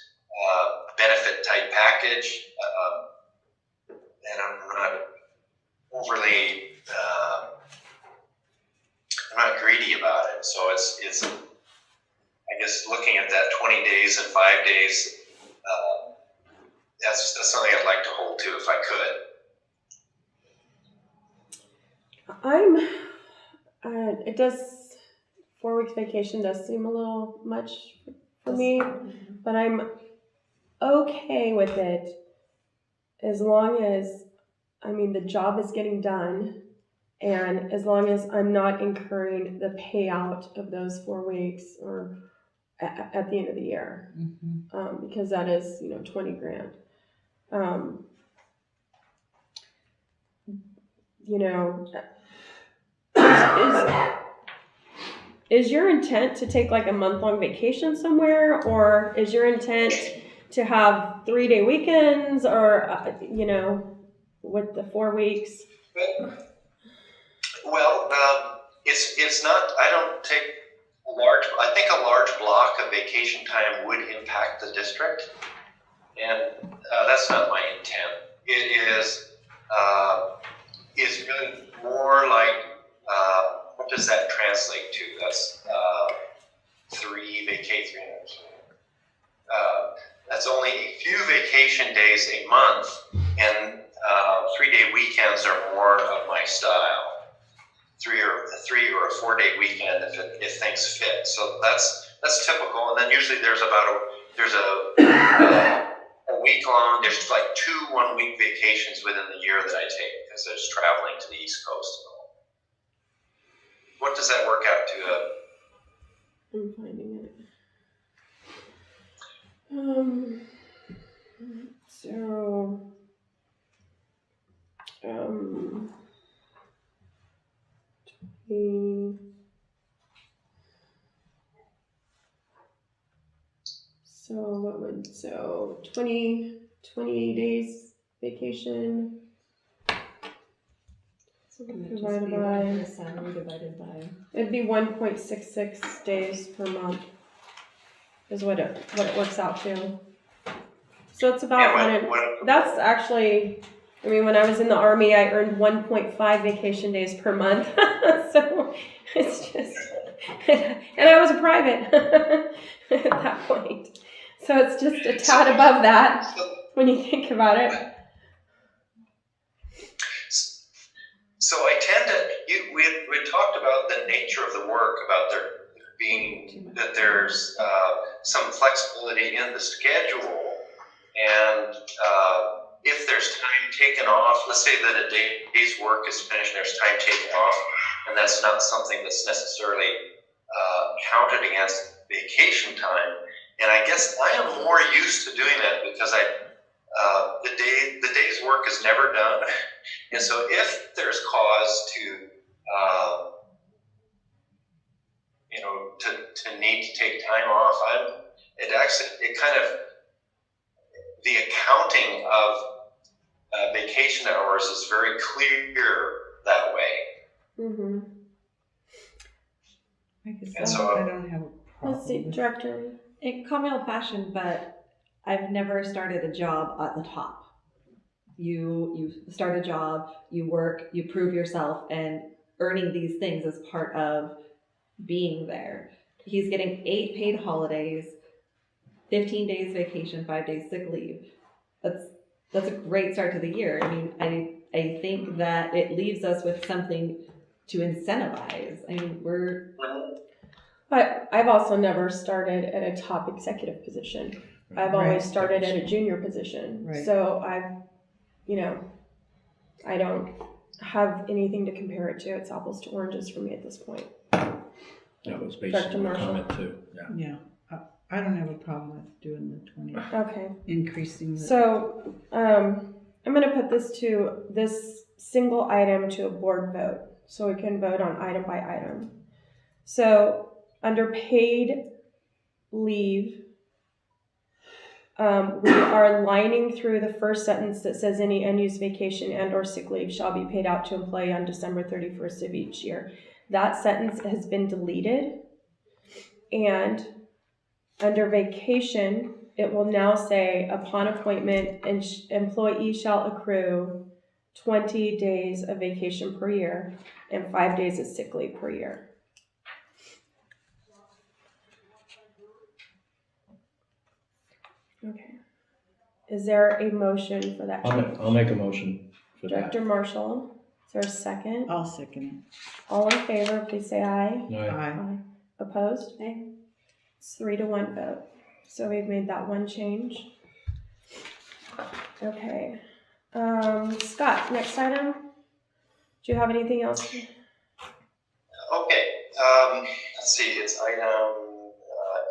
benefit type package, and I'm not overly I'm not greedy about it. So it's I guess looking at that 20 days and 5 days, that's something I'd like to hold to if I could. It does, 4 weeks vacation does seem a little much for me, but I'm okay with it as long as, the job is getting done, and as long as I'm not incurring the payout of those 4 weeks or at the end of the year, because that is, you know, 20 grand. You know, is your intent to take like a month-long vacation somewhere, or is your intent to have 3-day weekends, or you know, with the 4 weeks? Well, it's not. I don't take a large. I think a large block of vacation time would impact the district, and that's not my intent. It is really more like what does that translate to? That's 3 vacation. That's only a few vacation days a month, and 3-day weekends are more of my style. 3 or a 4-day weekend if things fit. So that's typical. And then usually there's a week long. There's like 2 1-week vacations within the year that I take because there's traveling to the East Coast. What does that work out to? I'm finding it. So 20 days vacation. So divided by salary divided by. It'd be 1.66 days per month is what it works out to. So it's about that's actually, I mean, when I was in the Army, I earned 1.5 vacation days per month. So it's just, and I was a private at that point. So it's just a tad above that when you think about it. So I tend to, we had talked about the nature of the work, about there being, that there's some flexibility in the schedule, and if there's time taken off, let's say that a day's work is finished, there's time taken off, and that's not something that's necessarily counted against vacation time. And I guess I am more used to doing that because the day's work is never done. And so if there's cause to, you know, to need to take time off, the accounting of vacation hours is very clear that way. Mm-hmm. I guess And so I don't have a problem. Let's see, Director. Call me old-fashioned, but I've never started a job at the top. You start a job, you work, you prove yourself, and earning these things is part of being there. He's getting 8 paid holidays, 15 days vacation, 5 days sick leave. That's a great start to the year. I mean, I think that it leaves us with something to incentivize. I mean, But I've also never started at a top executive position. I've always started at a junior position. Right. So I don't have anything to compare it to. It's apples to oranges for me at this point. That was basically my comment too. Yeah. I don't have a problem with doing the 20. Okay. Increasing the. So I'm going to put this single item to a board vote so we can vote on item by item. So under paid leave, we are lining through the first sentence that says any unused vacation and or sick leave shall be paid out to employee on December 31st of each year. That sentence has been deleted. And under vacation, it will now say upon appointment, employee shall accrue 20 days of vacation per year and 5 days of sick leave per year. Okay. Is there a motion for that change? I'll make a motion for Director that. Marshall, is there a second? I'll second All in favor, please say aye. it. Aye. Opposed? Nay. It's 3-1 vote. So we've made that one change. Okay. Scott, next item. Do you have anything else? Okay, let's see, it's item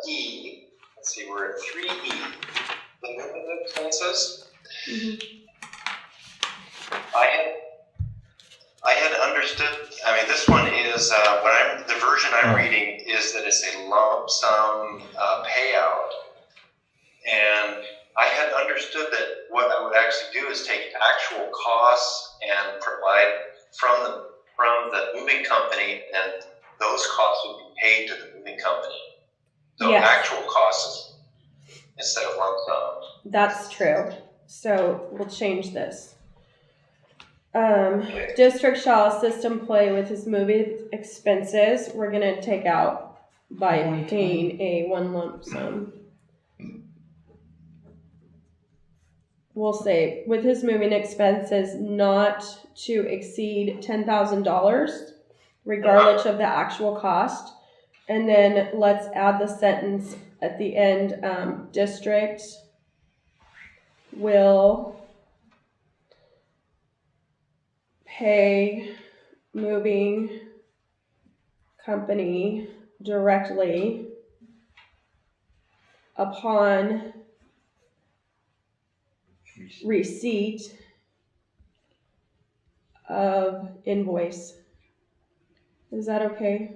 E. Let's see, we're at 3E. The moving expenses. I had understood. I mean, this one is the version I'm reading is that it's a lump sum payout, and I had understood that what I would actually do is take actual costs and provide from the moving company, and those costs would be paid to the moving company. So Yes. actual costs instead of lump sum. That's true. So we'll change this. District shall assist employee with his moving expenses. We're gonna take out by paying a one lump sum. We'll say with his moving expenses not to exceed $10,000, regardless of the actual cost. And then let's add the sentence at the end, district will pay moving company directly upon receipt of invoice. Is that okay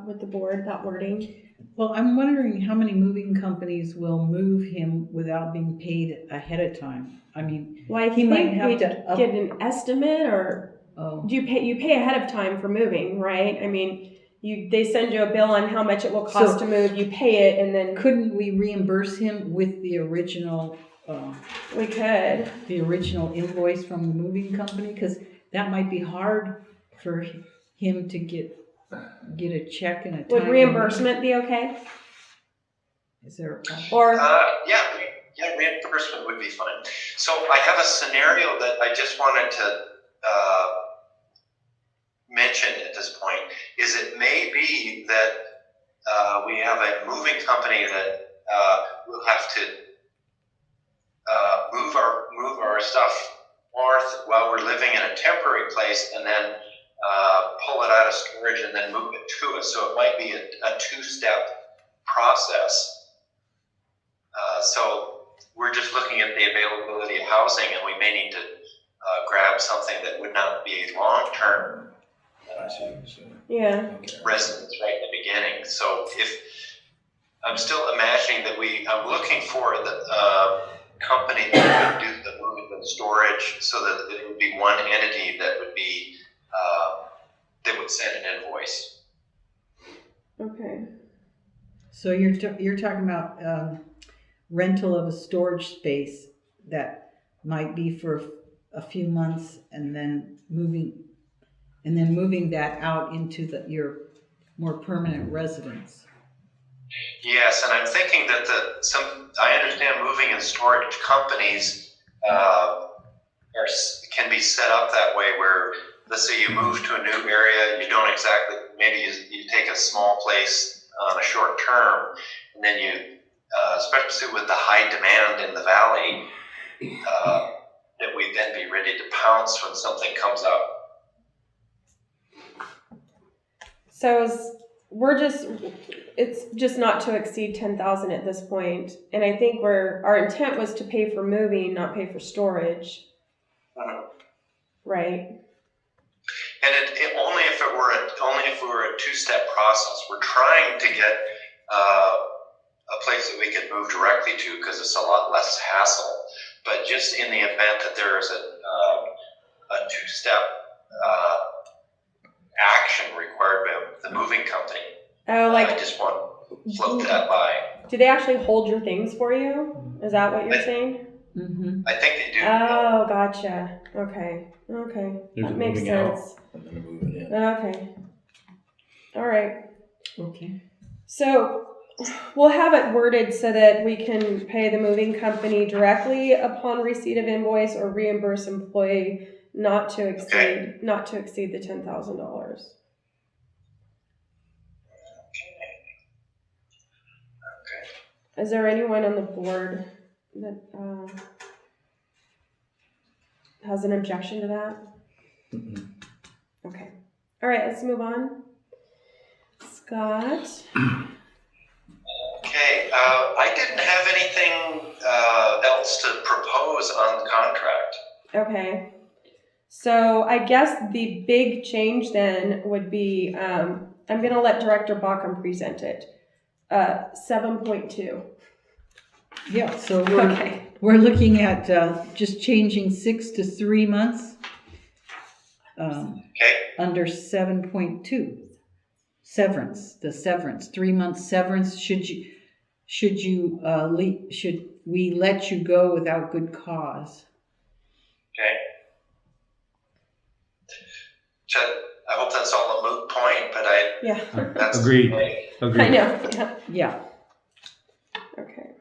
with the board, that wording? Well, I'm wondering how many moving companies will move him without being paid ahead of time. I mean, Well, I he might think have we to get an estimate, or oh, do you pay ahead of time for moving, right? I mean, they send you a bill on how much it will cost So- to move, you pay it, and then couldn't we reimburse him with the original we could. invoice from the moving company? Because that might be hard for him to get a check in a time. Would reimbursement be okay? Is there? Or Yeah, reimbursement would be fine. So I have a scenario that I just wanted to mention at this point. Is it may be that we have a moving company that will have to move our stuff north while we're living in a temporary place, and then pull it out of storage and then move it to us. So it might be a two-step process. So we're just looking at the availability of housing, and we may need to grab something that would not be a long-term I see what you're saying. yeah. Okay. residence right in the beginning. So if I'm still imagining that I'm looking for the company that would do the moving and storage, so that it would be one entity that would be that would send an invoice. Okay. So you're talking about rental of a storage space that might be for a few months, and then moving that out into your more permanent residence. Yes, and I'm thinking that I understand moving and storage companies can be set up that way, where let's say you move to a new area, you don't exactly, maybe you take a small place on a short term, and then you, especially with the high demand in the valley, that we'd then be ready to pounce when something comes up. So it's just not to exceed 10,000 at this point, and I think our intent was to pay for moving, not pay for storage, right? And only if we were a two-step process. We're trying to get a place that we can move directly to, because it's a lot less hassle. But just in the event that there is a two-step action required by the moving company, Oh, I just want to float that by. Do they actually hold your things for you? Is that what you're saying? Mm-hmm. I think they do. Oh, gotcha. Okay. There's That a makes moving out sense. and then a moving in. Okay. All right. Okay. So we'll have it worded so that we can pay the moving company directly upon receipt of invoice, or reimburse employee not to exceed the $10,000. Okay. Is there anyone on the board that has an objection to that? Mm-mm. Okay. All right, let's move on. Scott. I didn't have anything else to propose on the contract. Okay. So I guess the big change then would be, I'm going to let Director Baucom present it. 7.2. Yeah, so Okay. we're looking at just changing 6 to 3 months. Okay. Under 7.2. Severance, the severance, 3 months severance. Should we let you go without good cause? Okay. So I hope that's all a moot point, but Yeah. that's Agreed. okay. I know. Yeah. Yeah. Okay.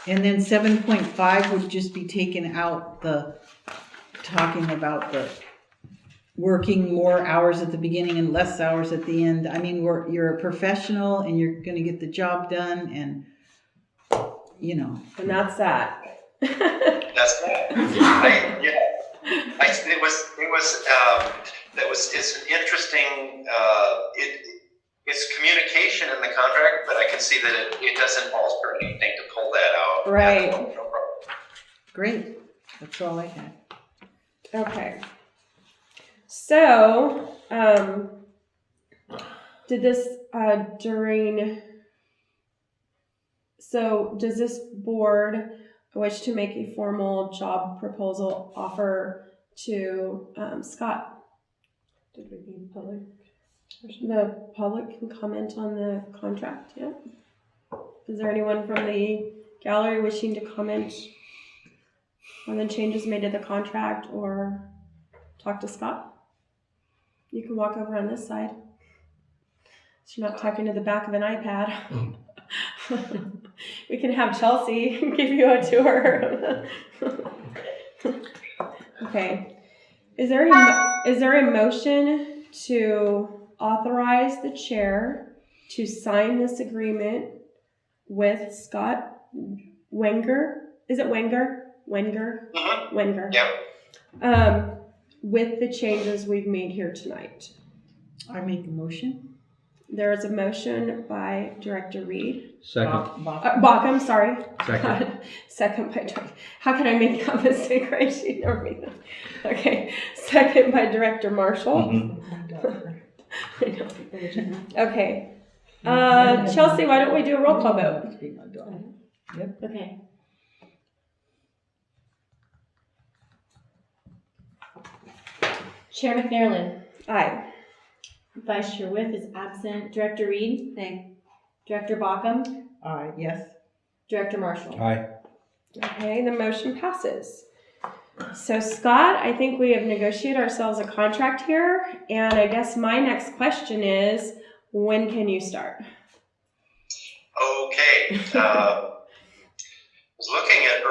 And then 7.5 would just be taken out, talking about the working more hours at the beginning and less hours at the end. I mean, you're a professional and you're going to get the job done, and And that's that. That's that. It's an interesting. It's communication in the contract, but I can see that it doesn't alter anything to pull that out. Right. No problem. great. That's all I had. Okay. So, did this so does this board wish to make a formal job proposal offer to Scott? Did we need public? The public can comment on the contract, yeah? Is there anyone from the gallery wishing to comment on the changes made to the contract or talk to Scott? You can walk over on this side. So you're not talking to the back of an iPad. We can have Chelsea give you a tour. Okay. Is there a motion to authorize the chair to sign this agreement with Scott Wenger? Is it Wenger? Wenger? Mm-hmm. Wenger. Yeah. With the changes we've made here tonight. I make a motion. There is a motion by Director Reed. Second. Baucom, sorry. Second. Second by Director. How can I make that mistake, right? She never made that. Okay. Second by Director Marshall. I know. Okay. Chelsea, why don't we do a roll call vote? Okay. Chair McNairland. Aye. Vice Chair Whiff is absent. Director Reed. Nay. Director Baucom. Yes. Director Marshall. Aye. Okay, the motion passes. So Scott, I think we have negotiated ourselves a contract here, and I guess my next question is, when can you start? Okay. Was looking at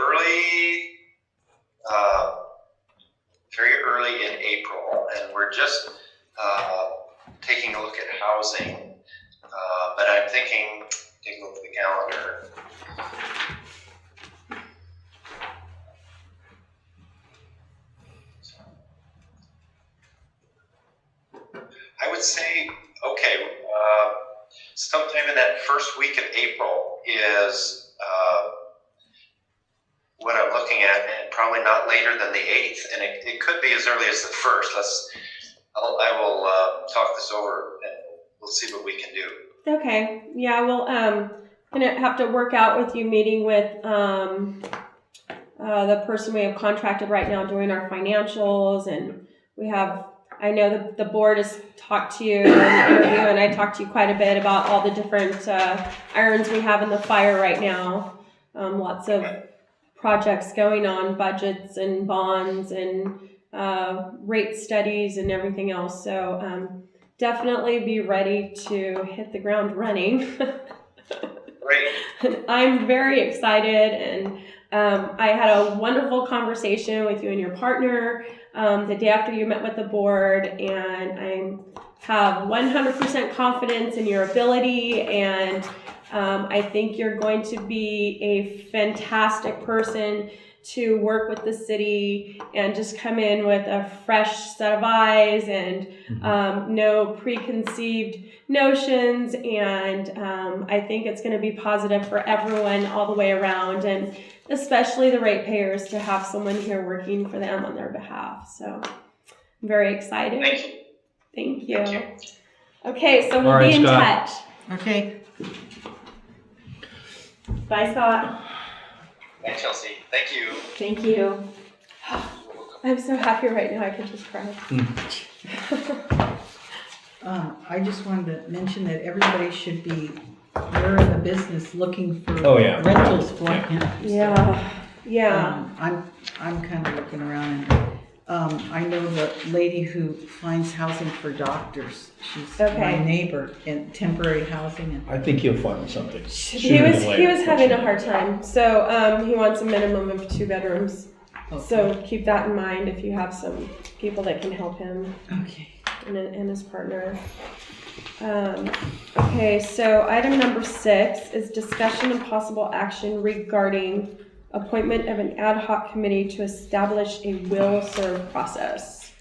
very early in April, and we're just taking a look at housing. But I'm thinking, take a look at the calendar. I would say, okay, sometime in that first week of April is what I'm looking at, and probably not later than the 8th, and it could be as early as the 1st. I will talk this over, and we'll see what we can do. Okay, yeah, well, gonna have to work out with you meeting with the person we have contracted right now doing our financials, and I know the board has talked to you in the interview, and I talked to you quite a bit about all the different irons we have in the fire right now. Lots of projects going on, budgets and bonds and rate studies and everything else. So definitely be ready to hit the ground running. Great. I'm very excited, and I had a wonderful conversation with you and your partner the day after you met with the board, and I have 100% confidence in your ability, and I think you're going to be a fantastic person to work with the city and just come in with a fresh set of eyes and no preconceived notions. And I think it's going to be positive for everyone all the way around, and especially the ratepayers, to have someone here working for them on their behalf. So I'm very excited. Thank you. Thank you. Okay, so we'll All right, be in Scott. touch. Okay. Bye, Scott. Thanks, Chelsea. Thank you. Thank you. I'm so happy right now, I could just cry. I just wanted to mention that everybody should be, we're in the business looking for Oh, yeah. rentals for him. Yeah. I'm kind of looking around, and I know the lady who finds housing for doctors. She's my neighbor in temporary housing. And I think he'll find something. He was having a hard time, so he wants a minimum of 2 bedrooms. Okay. So keep that in mind if you have some people that can help him. Okay. And his partner. Okay, so item number 6 is discussion and possible action regarding appointment of an ad hoc committee to establish a will serve process.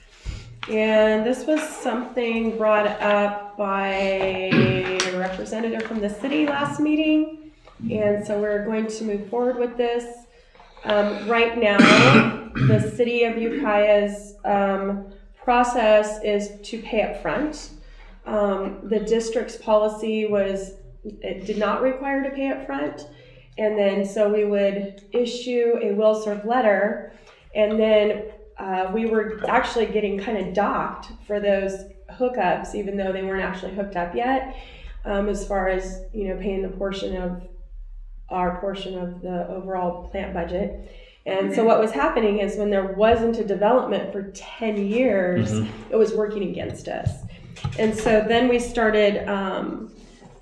And this was something brought up by a representative from the city last meeting. And so we're going to move forward with this. Right now, the city of Ukiah's process is to pay up front. The district's policy it did not require to pay up front. And then so we would issue a will serve letter, and then we were actually getting kind of docked for those hookups, even though they weren't actually hooked up yet, as far as paying our portion of the overall plant budget. And so what was happening is when there wasn't a development for 10 years, it was working against us. And so then we started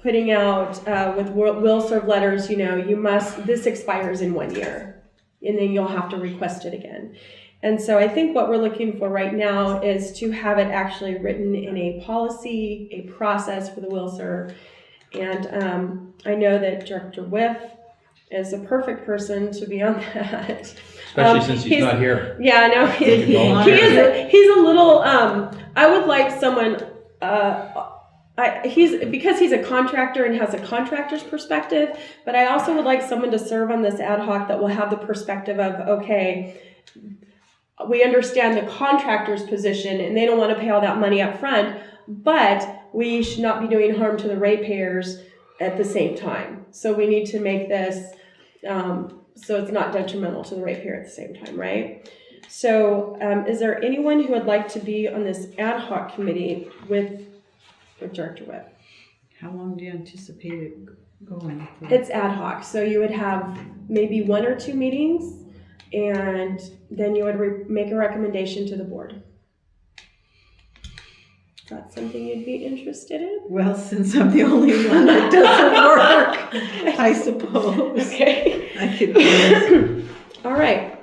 putting out with will serve letters, this expires in 1 year, and then you'll have to request it again. And so I think what we're looking for right now is to have it actually written in a policy, a process for the will serve. And I know that Director Whiff is a perfect person to be on that. Especially since he's not here. Yeah, no, he's a little, I would like someone, because he's a contractor and has a contractor's perspective, but I also would like someone to serve on this ad hoc that will have the perspective of, okay, we understand the contractor's position and they don't want to pay all that money up front, but we should not be doing harm to the ratepayers at the same time. So we need to make this so it's not detrimental to the ratepayer at the same time, right? So is there anyone who would like to be on this ad hoc committee with Director Webb? How long do you anticipate it going? It's ad hoc, so you would have maybe 1 or 2 meetings, and then you would make a recommendation to the board. Is that something you'd be interested in? Well, since I'm the only one that doesn't work, I suppose. Okay. I could do this. All right.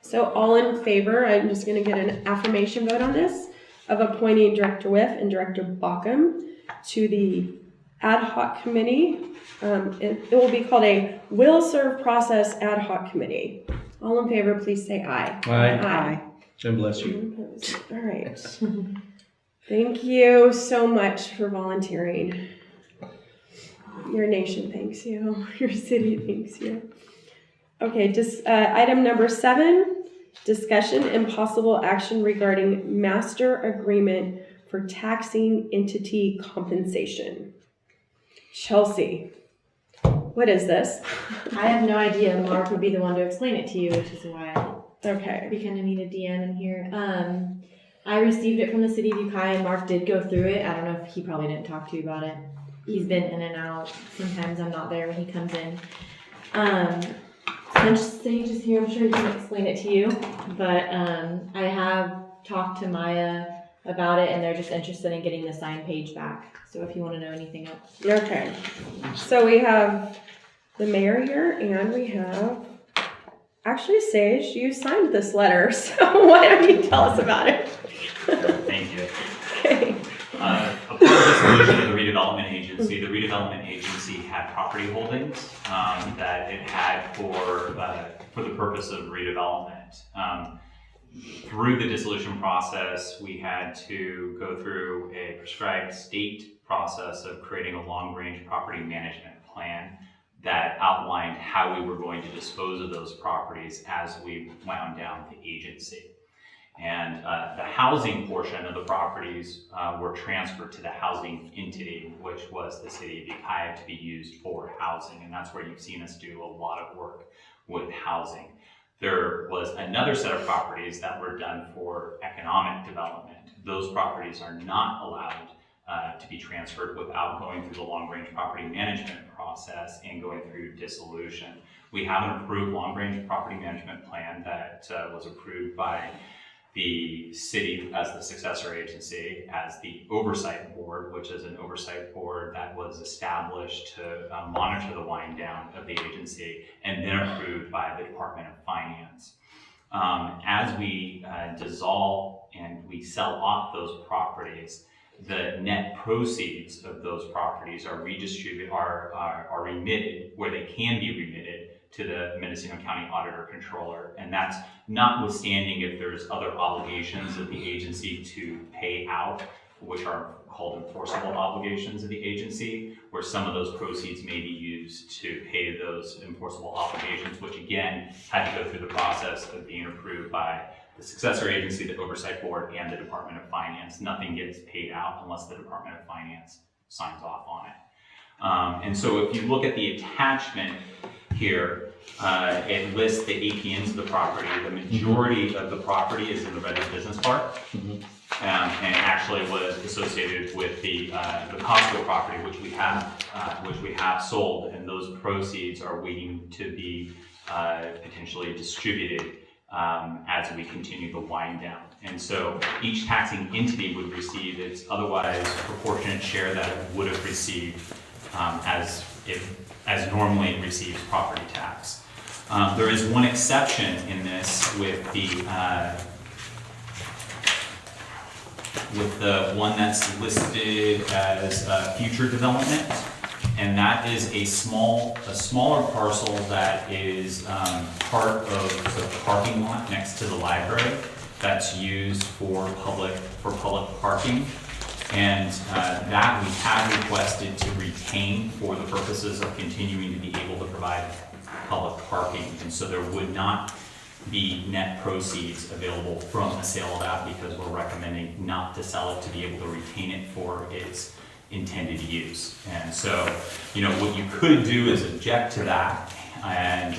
So all in favor, I'm just going to get an affirmation vote on this, of appointing Director Whiff and Director Bauckham to the ad hoc committee. It will be called a Will Serve Process Ad Hoc Committee. All in favor, please say aye. Aye. God bless you. All right. Thank you so much for volunteering. Your nation thanks you. Your city thanks you. Okay, just item number 7, discussion and possible action regarding master agreement for taxing entity compensation. Chelsea, what is this? I have no idea. Mark would be the one to explain it to you, which is why Okay. we kind of needed Deanne in here. I received it from the city of Ukiah, and Mark did go through it. I don't know if he probably didn't talk to you about it. He's been in and out. Sometimes I'm not there when he comes in. I'm just here. I'm sure he can explain it to you. But I have talked to Maya about it, and they're just interested in getting the signed page back. So if you want to know anything else. Okay. So we have the mayor here, and we have, actually, Sage, you signed this letter, so why don't you tell us about it? Thank you. Okay. A part of the solution to the redevelopment redevelopment agency. The redevelopment agency had property holdings that it had for the purpose of redevelopment. Through the dissolution process, we had to go through a prescribed state process of creating a long-range property management plan that outlined how we were going to dispose of those properties as we wound down the agency. And the housing portion of the properties were transferred to the housing entity, which was the city of Ukiah, to be used for housing. And that's where you've seen us do a lot of work with housing. There was another set of properties that were done for economic development. Those properties are not allowed to be transferred without going through the long-range property management process and going through dissolution. We have an approved long-range property management plan that was approved by the city as the successor agency, as the oversight board, which is an oversight board that was established to monitor the wind down of the agency, and then approved by the Department of Finance. As we dissolve and we sell off those properties, the net proceeds of those properties are redistributed, are remitted where they can be remitted to the Mendocino County Auditor Controller. And that's notwithstanding if there's other obligations of the agency to pay out, which are called enforceable obligations of the agency, where some of those proceeds may be used to pay those enforceable obligations, which again had to go through the process of being approved by the successor agency, the oversight board, and the Department of Finance. Nothing gets paid out unless the Department of Finance signs off on it. And so if you look at the attachment here, it lists the APNs of the property. The majority of the property is in the Redwood Business Park, and actually was associated with the Costco property, which we have sold, and those proceeds are waiting to be potentially distributed as we continue the wind down. And so each taxing entity would receive its otherwise proportionate share that it would have received as normally it receives property tax. There is one exception in this with the one that's listed as future development, and that is a smaller parcel that is part of the parking lot next to the library that's used for public parking. And that we have requested to retain for the purposes of continuing to be able to provide public parking. And so there would not be net proceeds available from a sale of that, because we're recommending not to sell it, to be able to retain it for its intended use. And so, what you could do is object to that, and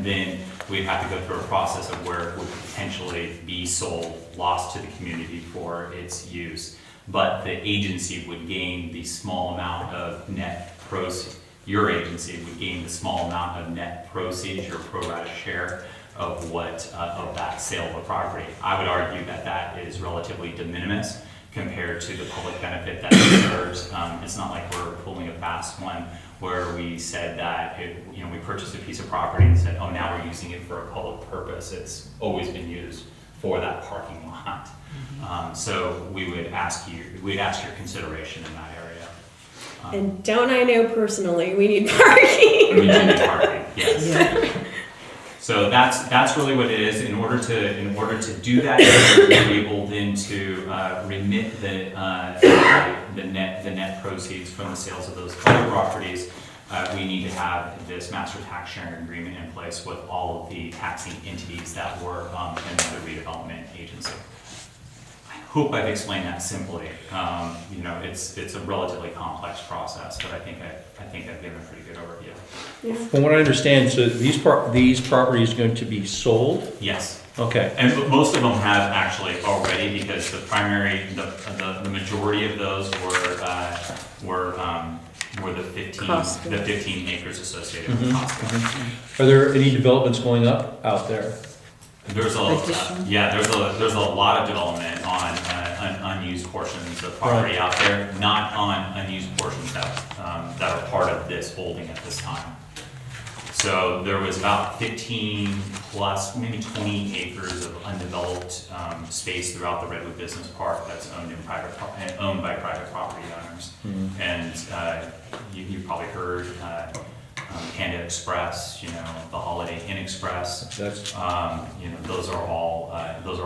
then we'd have to go through a process of where it would potentially be sold, lost to the community for its use. But the agency would gain the small amount of net proceeds. Your agency would gain the small amount of net proceeds, your pro rata share of of that sale of a property. I would argue that that is relatively de minimis compared to the public benefit that it serves. It's not like we're pulling a fast one where we said that we purchased a piece of property and said, oh, now we're using it for a public purpose. It's always been used for that parking lot. So we would ask your consideration in that area. And don't I know personally, we need parking. We need parking, yes. Yeah. So that's really what it is. In order to do that, we're able then to remit the net proceeds from the sales of those other properties. We need to have this master tax sharing agreement in place with all of the taxing entities that were in the redevelopment agency. I hope I've explained that simply. It's a relatively complex process, but I think I've given a pretty good overview. Yeah. From what I understand, so these properties are going to be sold? Yes. Okay. And most of them have actually already, because the majority of those were the 15 acres associated with Costco. Are there any developments going up out there? There's a lot of development on unused portions of property out there, not on unused portions that are part of this holding at this time. So there was about 15 plus, maybe 20 acres of undeveloped undeveloped space throughout the Redwood Business Park that's owned by private property owners. Mhm. And you've probably heard Panda Express, the Holiday Inn Express. That's, Those are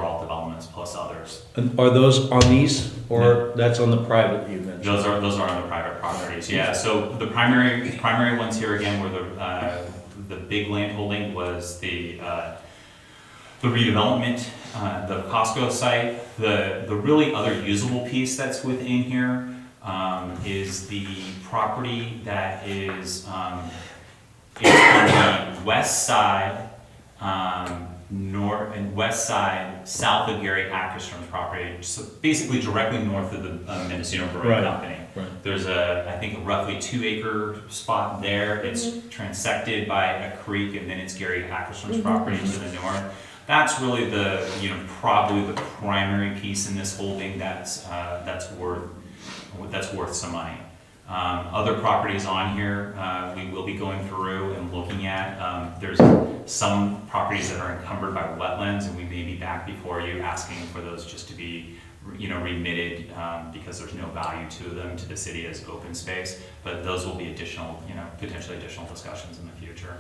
all developments plus others. and are those on these, or that's on the private you mentioned? Those are on the private properties. Yeah. So the primary ones here again were the big land holding was the redevelopment, the Costco site. The really other usable piece that's within here is the property that is on the west side, south of Gary Ackerstrom's property, so basically directly north of the Mendocino Brewing Right. Company. Right. There's I think a roughly 2-acre spot there. It's transected by a creek, and then it's Gary Ackerstrom's property to the north. That's really probably the primary piece in this holding that's worth some money. Other properties on here, we will be going through and looking at. There's some properties that are encumbered by wetlands, and we may be back before you asking for those just to be, remitted because there's no value to them to the city as open space. But those will be additional, potentially additional discussions in the future.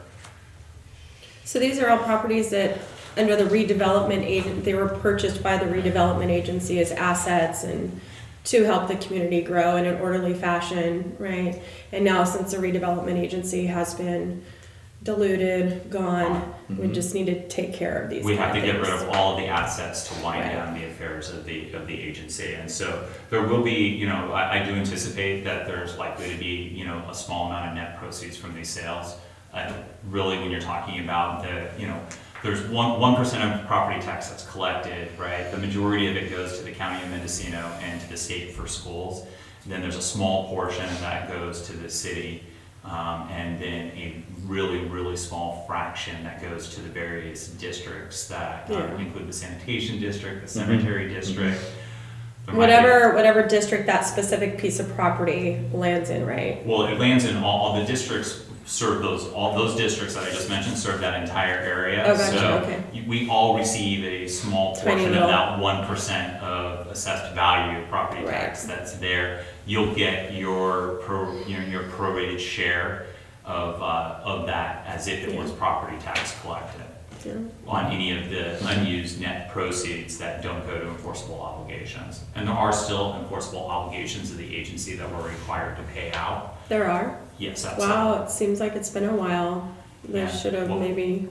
So these are all properties that, under the redevelopment agent, they were purchased by the redevelopment agency as assets and to help the community grow in an orderly fashion, right? And now since the redevelopment agency has been diluted, gone, we just need to take care of these. We have to get rid things. of all of the assets to wind Right. down the affairs of the agency. And so there will be, I do anticipate that there's likely to be, a small amount of net proceeds from these sales. Really, when you're talking about there's 1% of property tax that's collected, right? The majority of it goes to the county of Mendocino and to the state for schools. And then there's a small portion that goes to the city, and then a really, really small fraction that goes to the various districts that include the sanitation district, the cemetery district. Whatever district that specific piece of property lands in, right? Well, it lands in all the districts. Serve all those districts that I just mentioned serve that entire area. Oh, gotcha, so okay. We all receive a small Tiny portion little- of that 1% of assessed value of property Right. tax that's there. You'll get your prorated share of that as if it was property tax collected Yeah. on any of the unused net proceeds that don't go to enforceable obligations. And there are still enforceable obligations of the agency that we're required to pay out. There are? Yes, that's Wow, it seems like it's been a while. There Yeah. should have Well- maybe,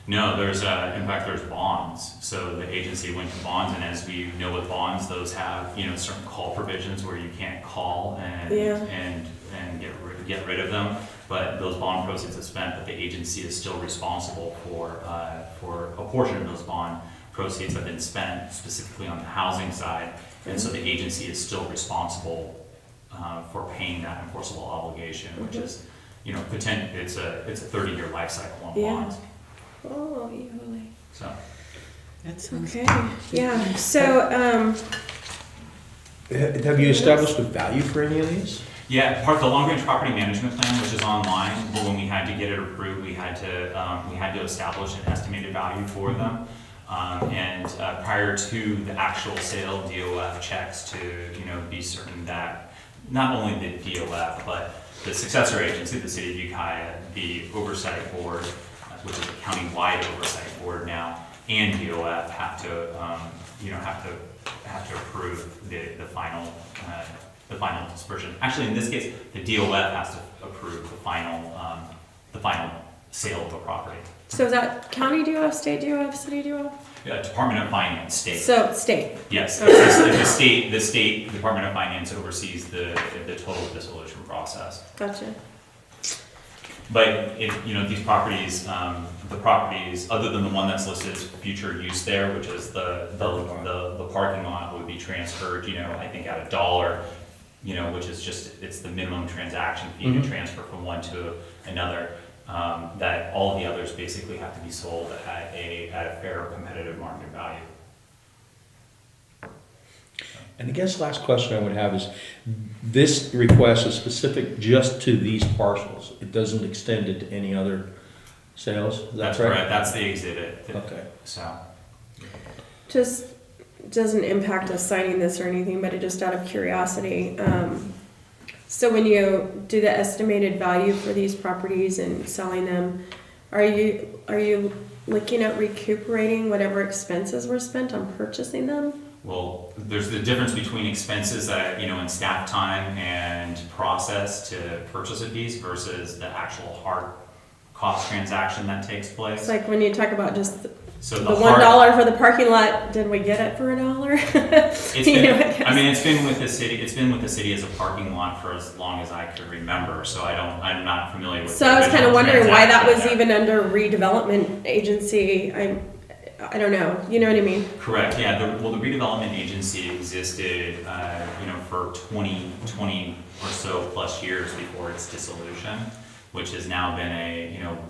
No, in fact, there's bonds. So the agency went to bonds, and as we know with bonds, those have, certain call provisions where you can't call and get rid of them. But those bond proceeds are spent, but the agency is still responsible for a portion of those bond proceeds have been spent specifically on the housing side. And so the agency is still responsible for paying that enforceable obligation, which is, it's a 30-year life cycle on Yeah. bonds. oh, easily. So That sounds Okay, yeah, so, Have you established a value for any of these? yeah, part of the long-range property management plan, which is online, but when we had to get it approved, we had to establish an estimated value for them. And prior to the actual sale, DOF checks to be certain that not only the DOF, but the successor agency, the City of Ukiah, the Oversight Board, which is a county-wide oversight board now, and DOF have to approve the final dispersion. Actually, in this case, the DOF has to approve the final sale of the property. so is that county DOF, state DOF, city DOF? Department of Finance, state. So, state, Yes, Okay. the state Department of Finance oversees the total dissolution process. gotcha. But if, these properties, the properties, other than the one that's listed as future use there, which is the parking lot would be transferred, I think at $1, which is just, it's the minimum transaction fee to transfer from one to another. That all of the others basically have to be sold at a fair competitive market value. And I guess last question I would have is, this request is specific just to these parcels. It doesn't extend it to any other sales? Is that That's correct? correct, that's the exhibit. Okay. So, Just doesn't impact us signing this or anything, but it just out of curiosity. So when you do the estimated value for these properties and selling them, are you looking at recuperating whatever expenses were spent on purchasing them? Well, there's the difference between expenses that, in staff time and process to purchase a piece versus the actual hard cost transaction that takes place. It's like when you talk about just So the $1 for the parking lot, did we get it for $1? It's been with the city. It's been with the city as a parking lot for as long as I could remember. So I'm not familiar with. So I was kind of wondering why that was there. even under redevelopment agency. I don't know. You know what I mean? Correct. Yeah. The redevelopment agency existed, for 20 or so plus years before its dissolution, which has now been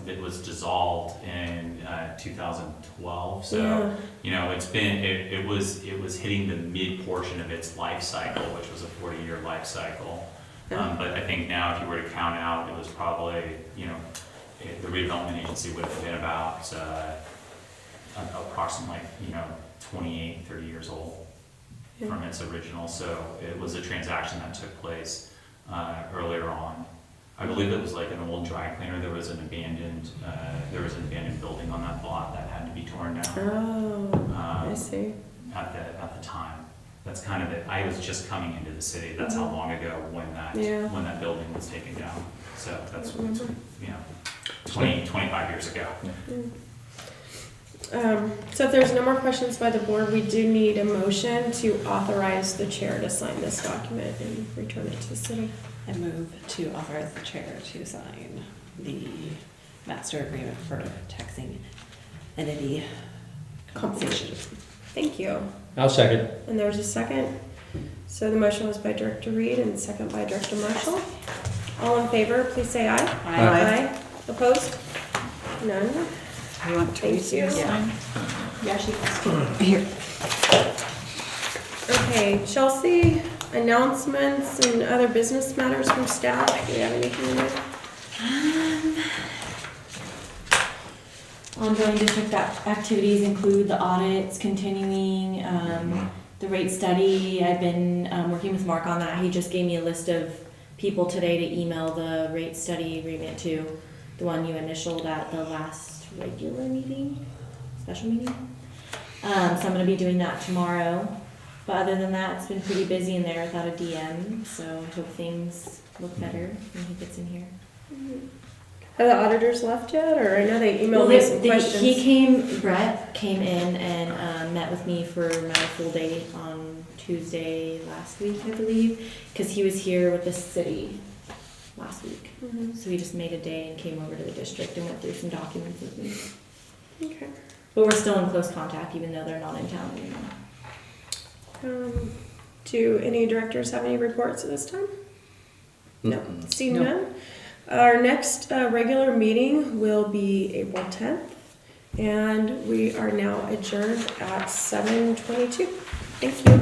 it was dissolved in 2012. So it was hitting the mid portion of its life cycle, which was a 40-year life cycle. But I think now, if you were to count out, it was probably the redevelopment agency would have been about approximately 28, 30 years old from its original. So it was a transaction that took place earlier on. I believe it was like an old dry cleaner. There was an abandoned building on that lot that had to be torn down. Oh, I see. At the time, that's kind of it. I was just coming into the city. That's how long ago when that building was taken down. So that's 25 years ago. So if there's no more questions by the board, we do need a motion to authorize the chair to sign this document and return it to the city. I move to authorize the chair to sign the master agreement for taxing entity compensation. Thank you. I'll second. And there's a second. So the motion was by Director Reed and second by Director Marshall. All in favor, please say aye. Aye. Opposed? None. You want Teresa to sign? Yeah, she Here. Okay, Chelsea, announcements and other business matters from staff. Do we have anything in there? Ongoing district activities include the audits continuing, the rate study. I've been working with Mark on that. He just gave me a list of people today to email the rate study agreement to, the one you initialed at the last regular meeting, special meeting. So I'm going to be doing that tomorrow. But other than that, it's been pretty busy in there without a DM. So I hope things look better when he gets in here. Have the auditors left yet? Or I know they emailed me some questions. Brett came in and met with me for my full day on Tuesday last week, I believe, because he was here with the city last week. Mm-hmm. So he just made a day and came over to the district and went through some documents with me. Okay. But we're still in close contact even though they're not in town anymore. Do any directors have any reports at this time? No. Seeing No. none. Our next regular meeting will be April 10th, and we are now adjourned at 7:22. Thank you.